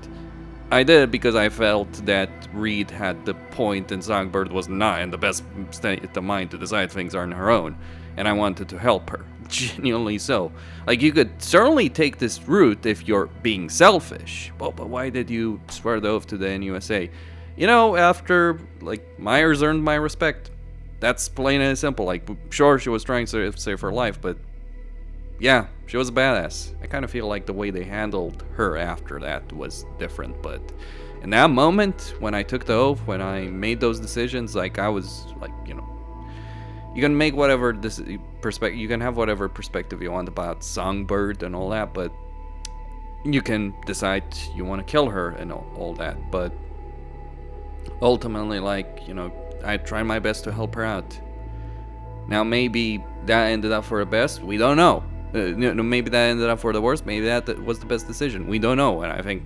I did it because I felt that Reed had the point and Songbird was not in the best state of mind to decide things on her own. And I wanted to help her. Genuinely so. Like, you could certainly take this route if you're being selfish. Well, but why did you swear the oath to the NUSA? You know, after, like, Myers earned my respect. That's plain and simple. Like, sure, she was trying to save her life, but yeah, she was a badass. I kind of feel like the way they handled her after that was different, but in that moment, when I took the oath, when I made those decisions, like, I was, like, you know, you can make whatever perspective, you can have whatever perspective you want about Songbird and all that, but you can decide you want to kill her and all that, but ultimately, like, you know, I tried my best to help her out. Now, maybe that ended up for the best, we don't know. Maybe that ended up for the worst, maybe that was the best decision, we don't know. And I think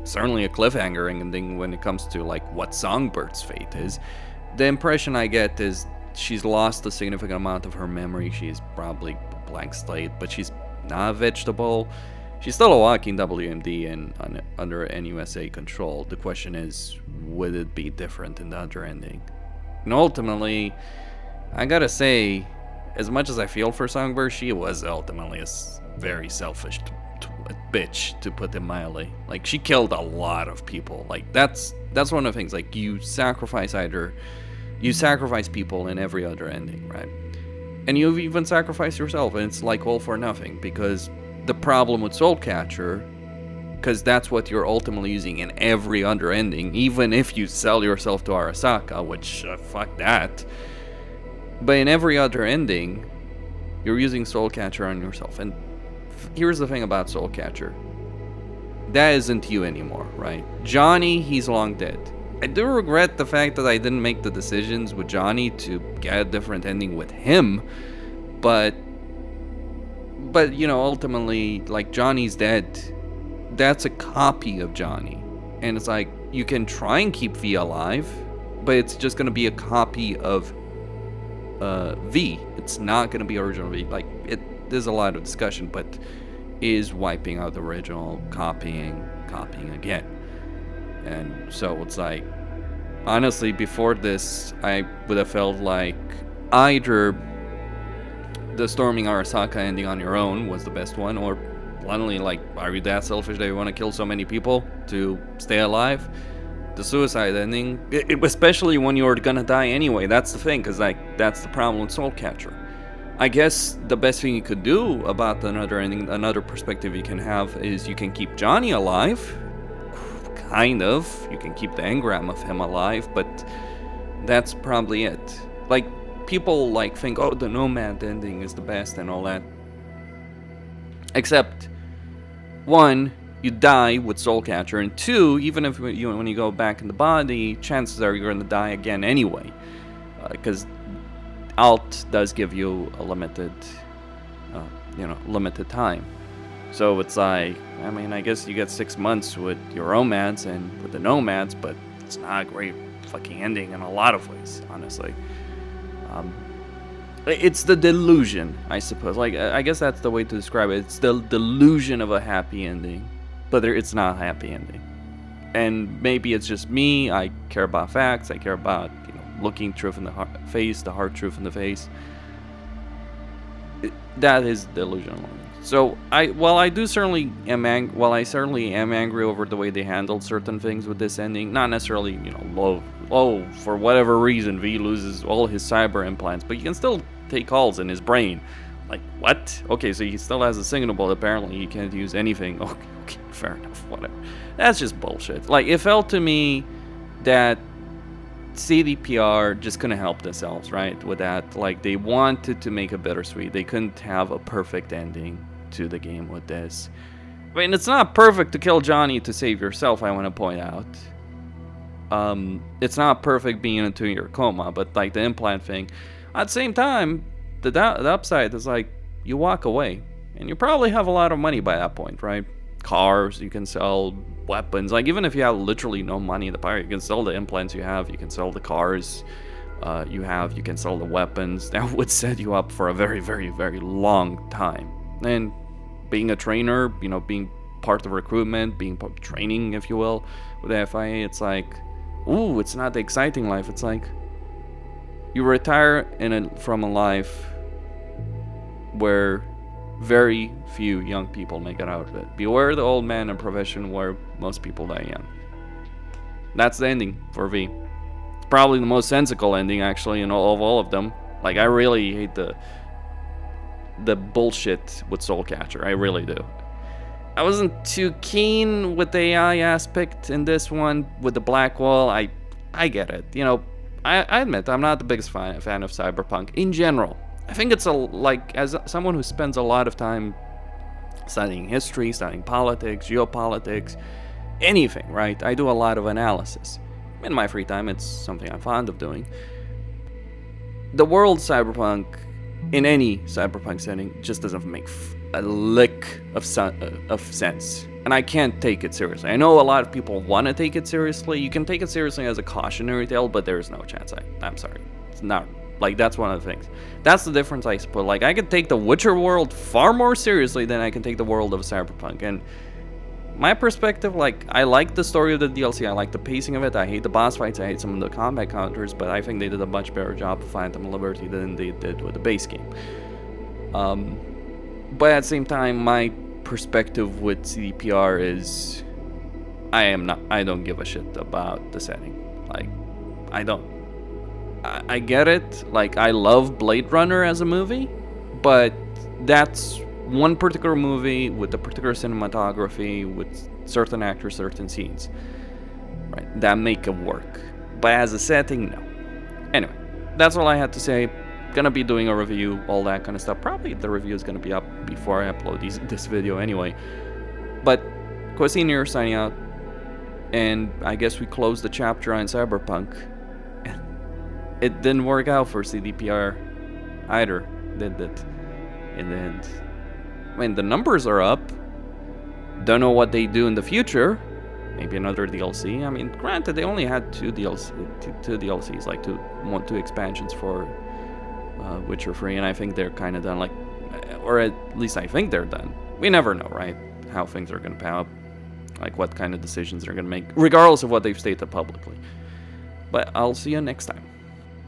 certainly a cliffhanger ending when it comes to, like, what Songbird's fate is. The impression I get is she's lost a significant amount of her memory. She's probably a blank slate, but she's not a vegetable. She's still a walking WMD and under NUSA control. The question is, would it be different in the other ending? And ultimately, I gotta say, as much as I feel for Songbird, she was ultimately a very selfish bitch, to put it mildly. Like, she killed a lot of people. Like, that's one of the things. Like, you sacrifice people in every other ending, right? And you've even sacrificed yourself, and it's like all for nothing, because the problem with Soulcatcher, because that's what you're ultimately using in every other ending, even if you sell yourself to Arasaka, which, fuck that. But in every other ending, you're using Soulcatcher on yourself. And here's the thing about Soulcatcher. That isn't you anymore, right? Johnny, he's long dead. I do regret the fact that I didn't make the decisions with Johnny to get a different ending with him. But you know, ultimately, like, Johnny's dead. That's a copy of Johnny. And it's like, you can try and keep V alive, but it's just going to be a copy of V. It's not going to be original V. Like, there's a lot of discussion, but is wiping out the original, copying again. And so it's like, honestly, before this, I would have felt like either the storming Arasaka ending on your own was the best one, or bluntly, like, are you that selfish that you want to kill so many people to stay alive? The suicide ending, especially when you're gonna die anyway, that's the thing, because, like, that's the problem with Soulcatcher. I guess the best thing you could do about another ending, another perspective you can have, is you can keep Johnny alive. Kind of. You can keep the engram of him alive, but that's probably it. Like, people, like, think, oh, the Nomad ending is the best and all that. Except, one, you die with Soulcatcher, and two, even if when you go back in the body, chances are you're going to die again anyway. Because Alt does give you a limited time. So it's like, I mean, I guess you get 6 months with your Nomads and with the Nomads, but it's not a great fucking ending in a lot of ways, honestly. It's the delusion, I suppose. Like, I guess that's the way to describe it. It's the delusion of a happy ending, but it's not a happy ending. And maybe it's just me. I care about facts. I care about, you know, looking truth in the face, the hard truth in the face. That is delusional. So I certainly am angry over the way they handled certain things with this ending. Not necessarily, you know, for whatever reason V loses all his cyber implants, but you can still take calls in his brain. Like, what? Okay, so he still has a signal, but apparently he can't use anything. Okay, fair enough, whatever. That's just bullshit. Like, it felt to me that CDPR just couldn't help themselves, right, with that. Like, they wanted to make it bittersweet. They couldn't have a perfect ending to the game with this. I mean, it's not perfect to kill Johnny to save yourself, I want to point out. It's not perfect being into your coma, but like the implant thing. At the same time, the upside is like, you walk away, and you probably have a lot of money by that point, right? Cars, you can sell weapons. Like, even if you have literally no money in the pocket, you can sell the implants you have, you can sell the cars you can sell the weapons. That would set you up for a very, very, very long time. And being a trainer, you know, being part of recruitment, being part of training, if you will, with the FIA, it's like, ooh, it's not the exciting life. It's like, you retire from a life where very few young people make it out of it. Beware the old man in profession where most people die young. That's the ending for V. It's probably the most sensical ending, actually, of all of them. Like, I really hate the bullshit with Soulcatcher. I really do. I wasn't too keen with the AI aspect in this one with the Black Wall. I get it. You know, I admit I'm not the biggest fan of Cyberpunk in general. I think it's as someone who spends a lot of time studying history, studying politics, geopolitics, anything, right? I do a lot of analysis. In my free time, it's something I'm fond of doing. The world Cyberpunk, in any Cyberpunk setting, just doesn't make a lick of sense. And I can't take it seriously. I know a lot of people want to take it seriously. You can take it seriously as a cautionary tale, but there's no chance. I'm sorry. It's not. Like, that's one of the things. That's the difference, I suppose. Like, I can take the Witcher world far more seriously than I can take the world of Cyberpunk. And my perspective, like, I like the story of the DLC. I like the pacing of it. I hate the boss fights. I hate some of the combat counters. But I think they did a much better job of Phantom Liberty than they did with the base game. But at the same time, my perspective with CDPR is I don't give a shit about the setting. Like, I don't. I get it. Like, I love Blade Runner as a movie, but that's one particular movie with a particular cinematography, with certain actors, certain scenes, right, that make it work. But as a setting, no. Anyway, that's all I had to say. Gonna be doing a review, all that kind of stuff. Probably the review is gonna be up before I upload this video anyway. But Quasine here signing out, and I guess we close the chapter on Cyberpunk. It didn't work out for CDPR either, did it? In the end. I mean, the numbers are up. Don't know what they do in the future. Maybe another DLC. I mean, granted, they only had two DLCs, like two expansions for Witcher 3, and I think they're kind of done, like, or at least I think they're done. We never know, right? How things are going to pan out, like what kind of decisions they're going to make, regardless of what they've stated publicly. But I'll see you next time.